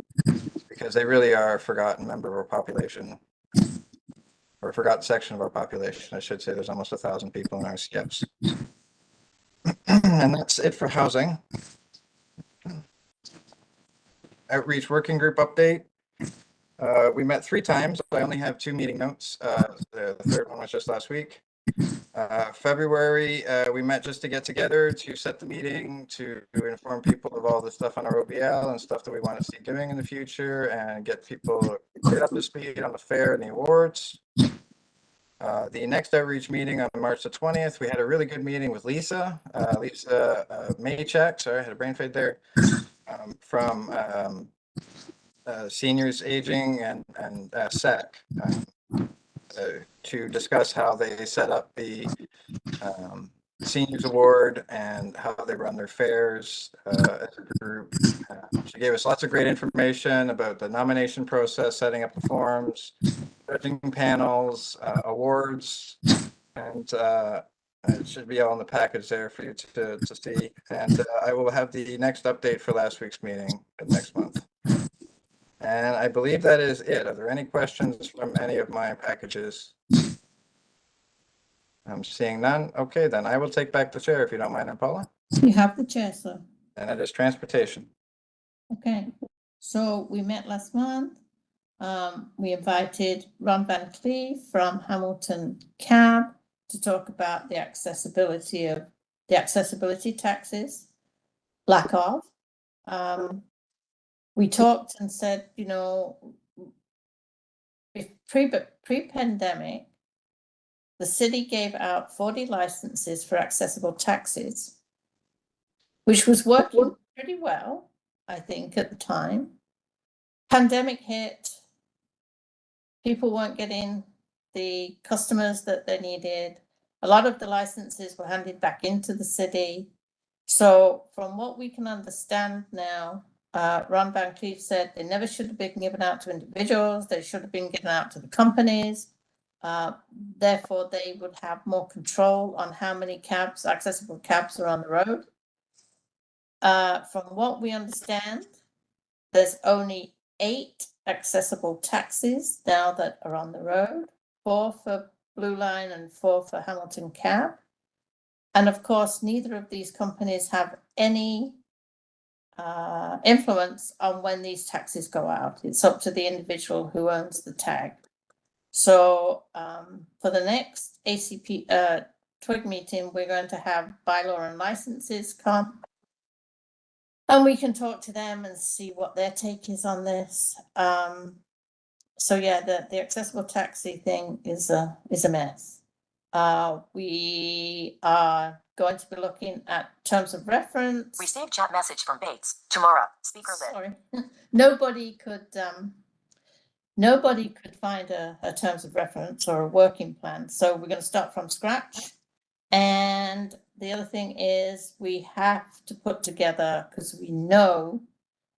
because they really are a forgotten member of our population, or a forgotten section of our population. I should say there's almost 1,000 people in our SCIPs. And that's it for housing. Outreach working group update. We met 3 times. I only have 2 meeting notes. The third one was just last week. February, we met just to get together to set the meeting, to inform people of all the stuff on our OBL and stuff that we want to see doing in the future and get people get up to speed on the fair and the awards. The next outreach meeting on March the 20th, we had a really good meeting with Lisa. Lisa Maychek, sorry, I had a brain fade there, from Seniors Aging and SAC to discuss how they set up the Seniors Award and how they run their fairs as a group. She gave us lots of great information about the nomination process, setting up the forums, judging panels, awards, and it should be all in the package there for you to see. And I will have the next update for last week's meeting next month. And I believe that is it. Are there any questions from any of my packages? I'm seeing none. Okay, then I will take back the chair if you don't mind, Paula. You have the chair, sir. And it is transportation. Okay, so we met last month. We invited Ron Van Cleve from Hamilton Cab to talk about the accessibility taxes, lack of. We talked and said, you know, pre-pandemic, the city gave out 40 licenses for accessible taxis, which was working pretty well, I think, at the time. Pandemic hit, people weren't getting the customers that they needed. A lot of the licenses were handed back into the city. So from what we can understand now, Ron Van Cleve said they never should have been given out to individuals. They should have been given out to the companies. Therefore, they would have more control on how many cabs, accessible cabs, are on the road. From what we understand, there's only 8 accessible taxis now that are on the road, 4 for Blue Line and 4 for Hamilton Cab. And of course, neither of these companies have any influence on when these taxis go out. It's up to the individual who owns the tag. So for the next ACP TWIG meeting, we're going to have bylaw and licenses come. And we can talk to them and see what their take is on this. So yeah, the accessible taxi thing is a mess. We are going to be looking at terms of reference. Received chat message from Bates. Tomorrow. Speaker lit. Sorry. Nobody could find a terms of reference or a working plan. So we're going to start from scratch. And the other thing is we have to put together, because we know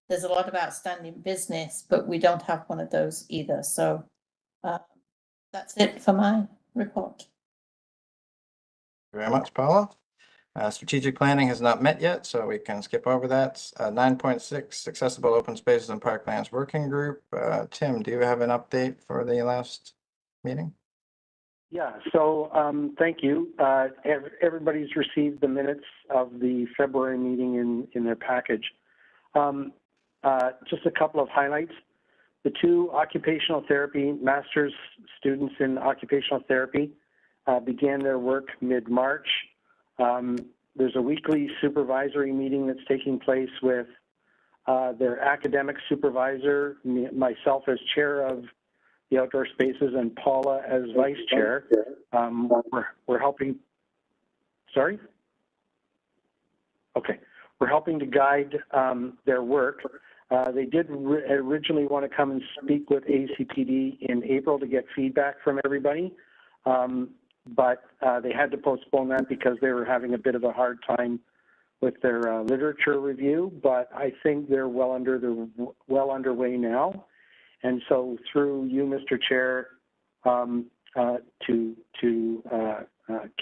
there's a lot of outstanding business, but we don't have one of those either. So that's it for my report. Very much, Paula. Strategic planning has not met yet, so we can skip over that. 9.6, accessible open spaces and parklands working group. Tim, do you have an update for the last meeting? Yeah, so thank you. Everybody's received the minutes of the February meeting in their package. Just a couple of highlights. The 2 occupational therapy master's students in occupational therapy began their work mid-March. There's a weekly supervisory meeting that's taking place with their academic supervisor, myself as chair of the outdoor spaces, and Paula as vice chair. We're helping. Sorry? Okay. We're helping to guide their work. They did originally want to come and speak with ACPD in April to get feedback from everybody. But they had to postpone that because they were having a bit of a hard time with their literature review. But I think they're well underway now. And so through you, Mr. Chair, to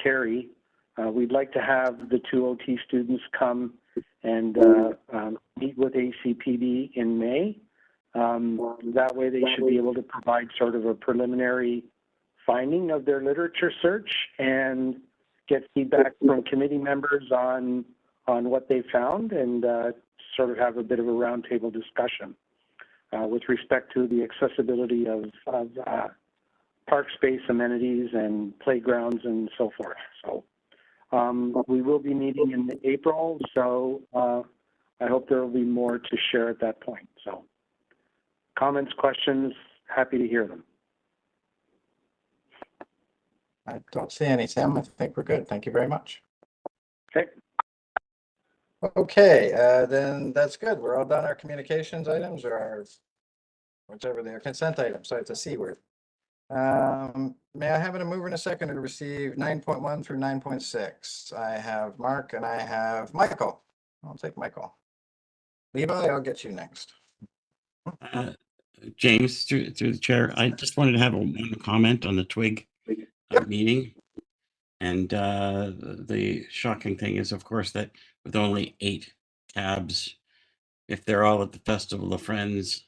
Carrie, we'd like to have the 2 OT students come and meet with ACPD in May. That way they should be able to provide sort of a preliminary finding of their literature search and get feedback from committee members on what they found, and sort of have a bit of a roundtable discussion with respect to the accessibility of park space amenities and playgrounds and so forth. So we will be meeting in April, so I hope there will be more to share at that point. So comments, questions, happy to hear them. I don't see any, Tim. I think we're good. Thank you very much. Okay. Okay, then that's good. We're all done our communications items, or our, whichever they are, consent items. So it's a C word. May I have a mover and a second to receive 9.1 through 9.6? I have Mark and I have Michael. I'll take Michael. Levi, I'll get you next. James, through the chair, I just wanted to have one comment on the Twig meeting. And the shocking thing is, of course, that with only 8 cabs, if they're all at the Festival of Friends,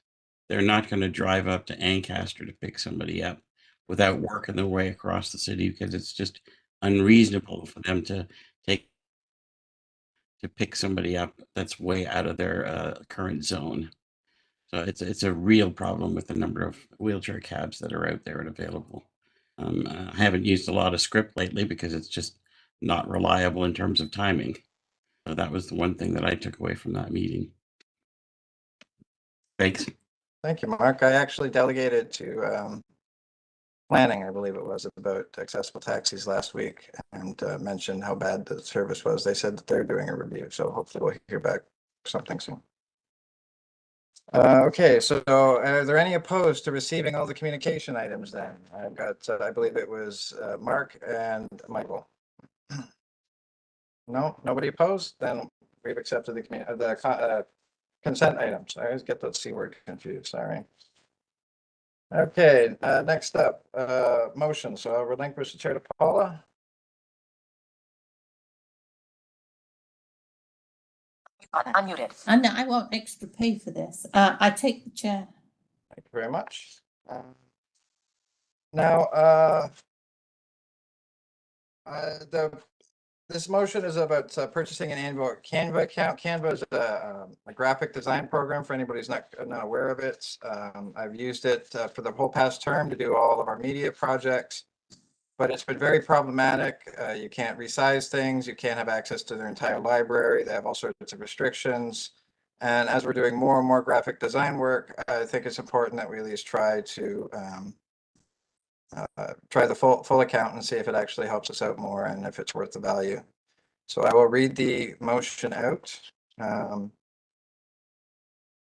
they're not going to drive up to Ancaster to pick somebody up without working their way across the city, because it's just unreasonable for them to pick somebody up that's way out of their current zone. So it's a real problem with the number of wheelchair cabs that are out there and available. I haven't used a lot of script lately because it's just not reliable in terms of timing. So that was the one thing that I took away from that meeting. Thanks. Thank you, Mark. I actually delegated to planning, I believe it was, about accessible taxis last week, and mentioned how bad the service was. They said that they're doing a review, so hopefully we'll hear back something soon. Okay, so are there any opposed to receiving all the communication items then? I've got, I believe it was Mark and Michael. No, nobody opposed? Then we've accepted the consent items. I always get those C word confused, sorry. Okay, next up, motion. So I'll relinquish the chair to Paula. Unmuted. And I won't extra pay for this. I take the chair. Thank you very much. Now, this motion is about purchasing an annual Canva account. Canva is a graphic design program for anybody who's not aware of it. I've used it for the whole past term to do all of our media projects, but it's been very problematic. You can't resize things. You can't have access to their entire library. They have all sorts of restrictions. And as we're doing more and more graphic design work, I think it's important that we at least try to try the full account and see if it actually helps us out more and if it's worth the value. So I will read the motion out.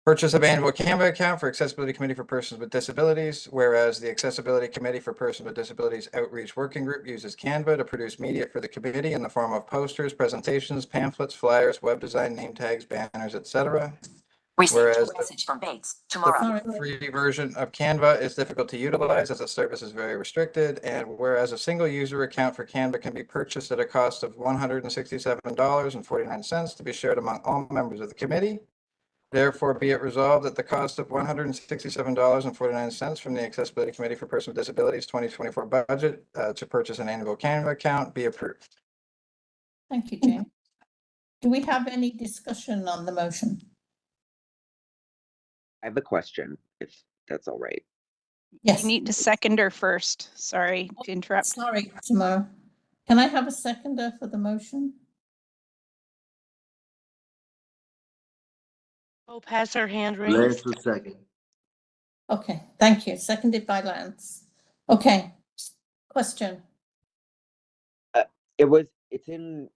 Purchase of annual Canva account for Accessibility Committee for Persons with Disabilities, whereas the Accessibility Committee for Persons with Disabilities Outreach Working Group uses Canva to produce media for the committee in the form of posters, presentations, pamphlets, flyers, web design, name tags, banners, etc. Received Whereas a message from Bates tomorrow. the free version of Canva is difficult to utilize as the service is very restricted, and whereas a single user account for Canva can be purchased at a cost of $167.49 to be shared among all members of the committee. Therefore, be it resolved that the cost of $167.49 from the Accessibility Committee for Persons with Disabilities 2024 budget to purchase an annual Canva account be approved. Thank you, James. Do we have any discussion on the motion? I have a question, if that's all right. Yes. You need to seconder first. Sorry to interrupt. Sorry, Tamara. Can I have a seconder for the motion? Hope has her hand Lance raised. will second. Okay, thank you. Seconded by Lance. Okay, question. It's in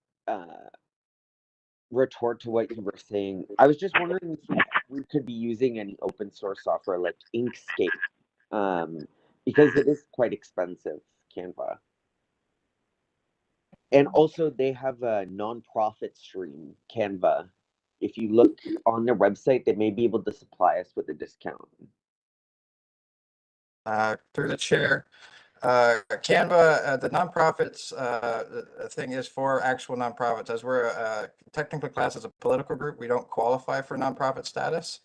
retort to what you were saying. I was just wondering if we could be using any open source software like Inkscape, because it is quite expensive, Canva. And also they have a nonprofit stream, Canva. If you look on their website, they may be able to supply us with a discount. Through the chair, Canva, the nonprofits thing is for actual nonprofits. As we're technically classed as a political group, we don't qualify for nonprofit status,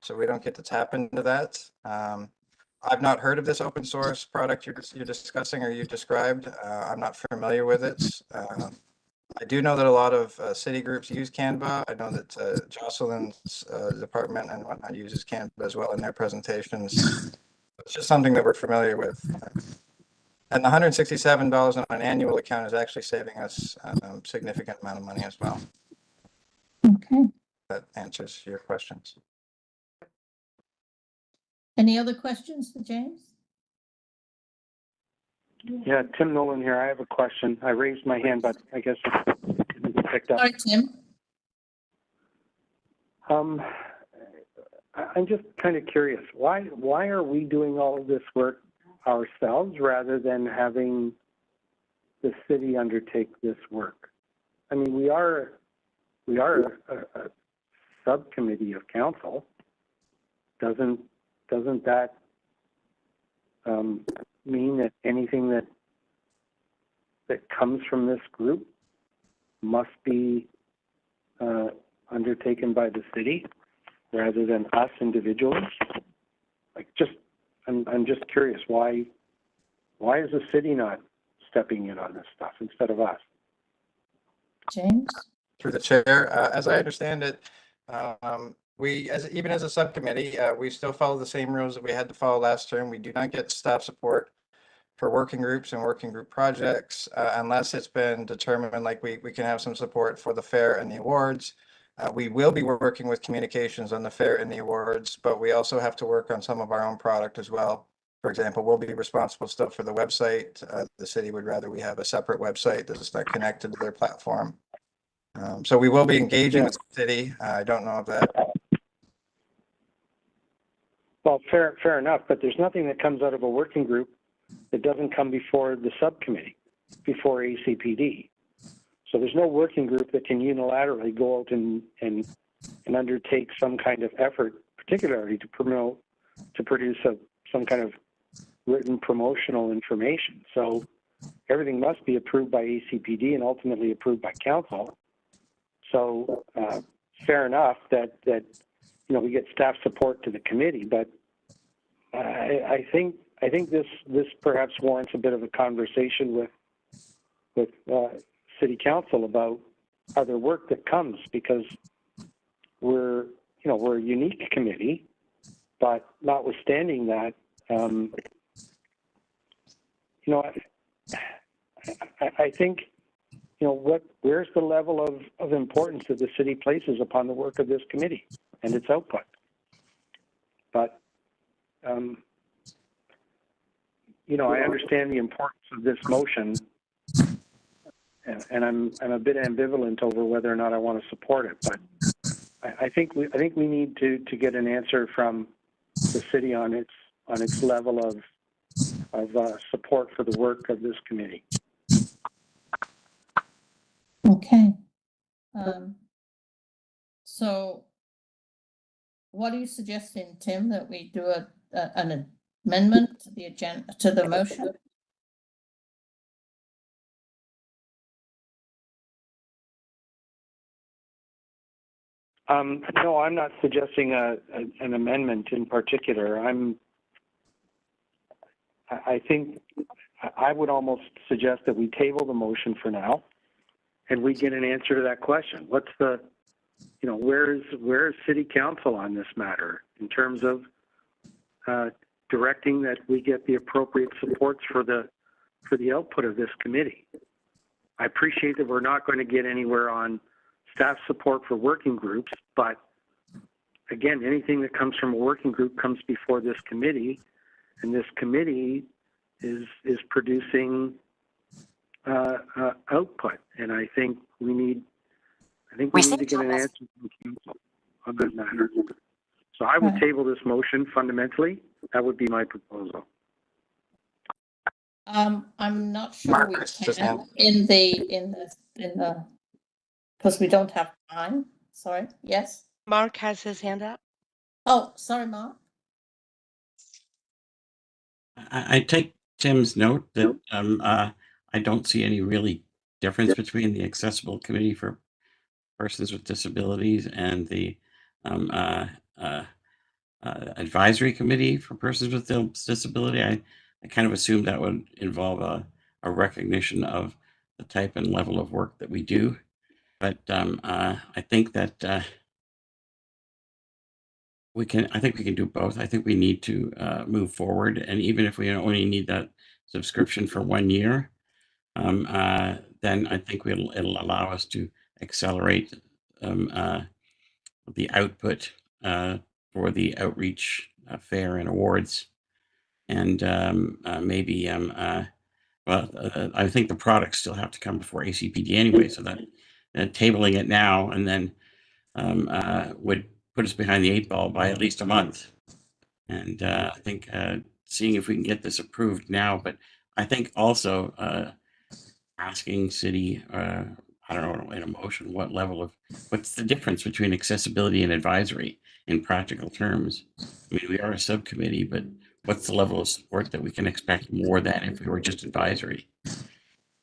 so we don't get to tap into that. I've not heard of this open source product you're discussing or you described. I'm not familiar with it. I do know that a lot of city groups use Canva. I know that Jocelyn's department and whatnot uses Canva as well in their presentations. It's just something that we're familiar with. And the $167 on an annual account is actually saving us a significant amount of money as well. Okay. That answers your questions. Any other questions for James? Yeah, Tim Nolan here. I have a question. I raised my hand, but I guess it didn't get picked up. Sorry, Tim. I'm just kind of curious. Why are we doing all of this work ourselves rather than having the city undertake this work? I mean, we are a subcommittee of council. Doesn't that mean that anything that comes from this group must be undertaken by the city rather than us individually? I'm just curious, why is the city not stepping in on this stuff instead of us? James? Through the chair, as I understand it, we, even as a subcommittee, we still follow the same rules that we had to follow last term. We do not get staff support for working groups and working group projects unless it's been determined like we can have some support for the fair and the awards. We will be working with communications on the fair and the awards, but we also have to work on some of our own product as well. For example, we'll be responsible still for the website. The city would rather we have a separate website that is not connected to their platform. So we will be engaging with the city. I don't know if that. Well, fair enough, but there's nothing that comes out of a working group that doesn't come before the subcommittee, before ACPD. So there's no working group that can unilaterally go out and undertake some kind of effort, particularly to produce some kind of written promotional information. So everything must be approved by ACPD and ultimately approved by council. So fair enough that we get staff support to the committee, but I think this perhaps warrants a bit of a conversation with city council about other work that comes, because we're a unique committee, but notwithstanding that, I think where's the level of importance that the city places upon the work of this committee and its output. But I understand the importance of this motion, and I'm a bit ambivalent over whether or not I want to support it. But I think we need to get an answer from the city on its level of support for the work of this committee. Okay. So what are you suggesting, Tim, that we do an amendment to the agenda, to the motion? No, I'm not suggesting an amendment in particular. I think I would almost suggest that we table the motion for now, and we get an answer to that question. What's the, where's City Council on this matter in terms of directing that we get the appropriate supports for the output of this committee? I appreciate that we're not going to get anywhere on staff support for working groups, but again, anything that comes from a working group comes before this committee, and this committee is producing output. And I think we need to get an answer from council on that matter. So I would table this motion fundamentally. That would be my proposal. I'm not sure we can in the because we don't have time. Sorry. Yes. Mark has his hand up. Oh, sorry, Mark. I take Tim's note that I don't see any really difference between the accessible committee for persons with disabilities and the advisory committee for persons with disability. I kind of assumed that would involve a recognition of the type and level of work that we do. But I think that I think we can do both. I think we need to move forward. And even if we only need that subscription for 1 year, then I think it'll allow us to accelerate the output for the outreach fair and awards. And maybe, I think the products still have to come before ACPD anyway, so that tabling it now and then would put us behind the 8 ball by at least a month. And I think seeing if we can get this approved now, but I think also asking city, I don't know, in a motion, what's the difference between accessibility and advisory in practical terms? I mean, we are a subcommittee, but what's the level of support that we can expect more than if we were just advisory?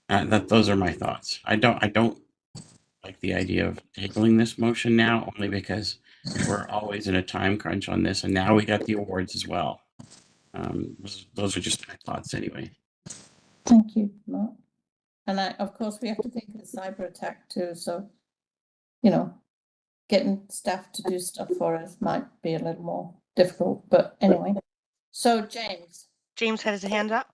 Those are my thoughts. I don't like the idea of tabling this motion now, only because we're always in a time crunch on this, and now we got the awards as well. Those are just my thoughts anyway. Thank you, Mark. And of course, we have to think of the cyber attack too. So, getting staff to do stuff for us might be a little more difficult. But anyway, so James. James had his hand up.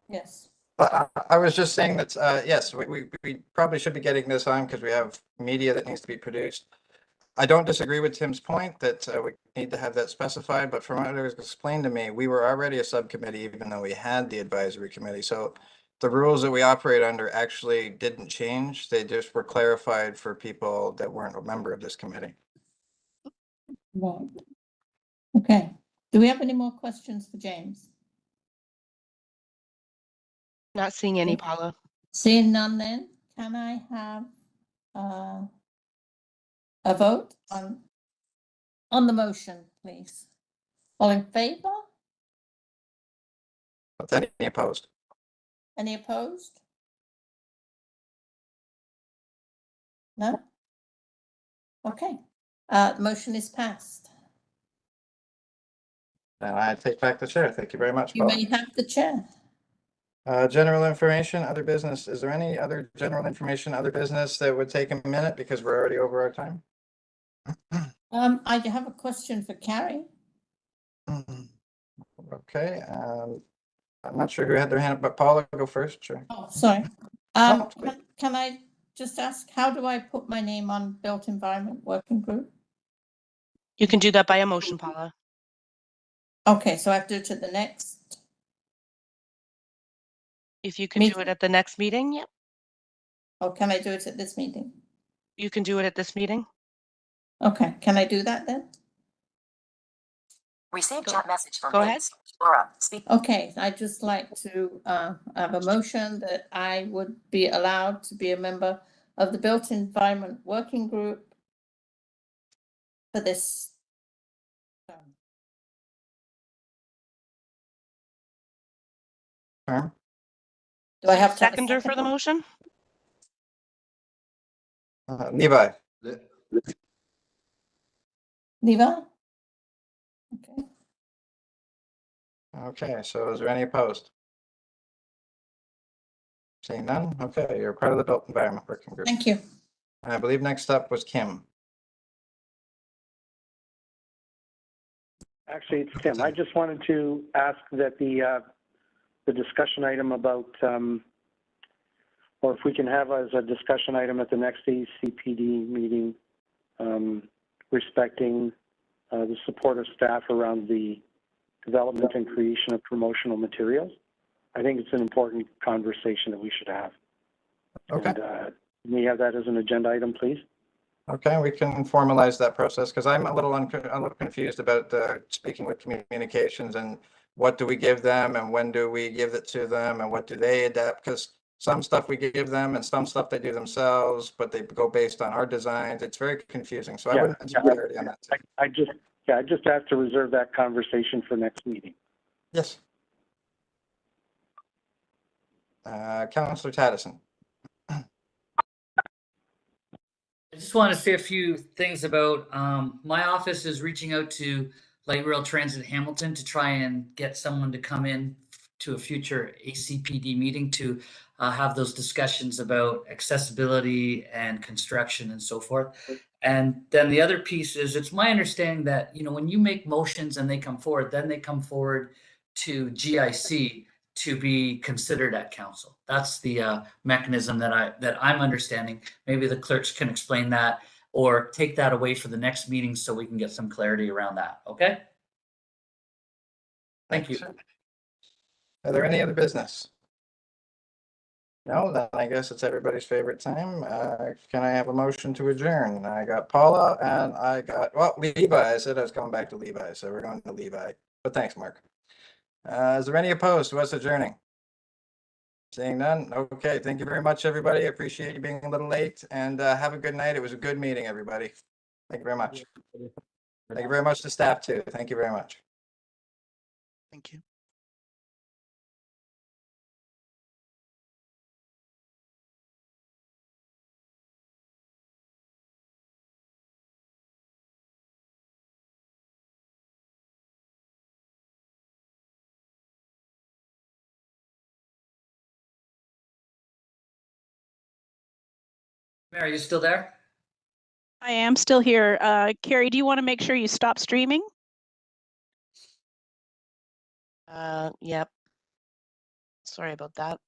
Yes. I was just saying that, yes, we probably should be getting this on because we have media that needs to be produced. I don't disagree with Tim's point that we need to have that specified, but from what it was explained to me, we were already a subcommittee even though we had the advisory committee. So the rules that we operate under actually didn't change. They just were clarified for people that weren't a member of this committee. Right. Okay. Do we have any more questions for James? Not seeing any, Paula. Seeing none, then can I have a vote on the motion, please? All in favor? Any opposed? Any opposed? No? Okay. The motion is passed. And I take back the chair. Thank you very much, You Paul. may have the chair. General information, other business. Is there any other general information, other business that would take a minute because we're already over our time? I have a question for Carrie. Okay. I'm not sure who had their hand up, but Paula, go first. Sure. Oh, sorry. Can I just ask, how do I put my name on Built Environment Working Group? You can do that by a motion, Paula. Okay, so I have to do it at the next. If you can do it at the next meeting, yep. Or can I do it at this meeting? You can do it at this meeting. Okay, can I do that then? Received chat message from Go ahead. Biggs. Laura, speak. Okay, I'd just like to have a motion that I would be allowed to be a member of the Built Environment Working Group for this Term. Do I have to have a Seconder for the motion? Levi. Levi? Okay. Okay, so is there any opposed? Seeing none? Okay, you're part of the Built Environment Working Group. Thank you. I believe next up was Kim. Actually, it's Tim. I just wanted to ask that the discussion item about, or if we can have as a discussion item at the next ACPD meeting, respecting the support of staff around the development and creation of promotional materials. I think it's an important conversation that we should have. Okay. And, can we have that as an agenda item, please? Okay, we can formalize that process because I'm a little confused about speaking with communications and what do we give them and when do we give it to them and what do they adapt? Because some stuff we give them and some stuff they do themselves, but they go based on our designs. It's very confusing. So I wouldn't have clarity on that. I just have to reserve that conversation for next meeting. Yes. Councillor Taddison. I just want to say a few things about my office is reaching out to Light Rail Transit Hamilton to try and get someone to come in to a future ACPD meeting to have those discussions about accessibility and construction and so forth. And then the other piece is it's my understanding that, you know, when you make motions and they come forward, then they come forward to GIC to be considered at council. That's the mechanism that I'm understanding. Maybe the clerks can explain that or take that away for the next meeting so we can get some clarity around that. Okay? Thank you. Are there any other business? No, then I guess it's everybody's favorite time. Can I have a motion to adjourn? I got Paula and I got, well, Levi. I said I was coming back to Levi, so we're going to Levi. But thanks, Mark. Is there any opposed to us adjourning? Seeing none. Okay, thank you very much, everybody. I appreciate you being a little late and have a good night. It was a good meeting, everybody. Thank you very much. Thank you very much to staff too. Thank you very much. Thank you. Mary, you still there? I am still here. Carrie, do you want to make sure you stop streaming? Yep. Sorry about that.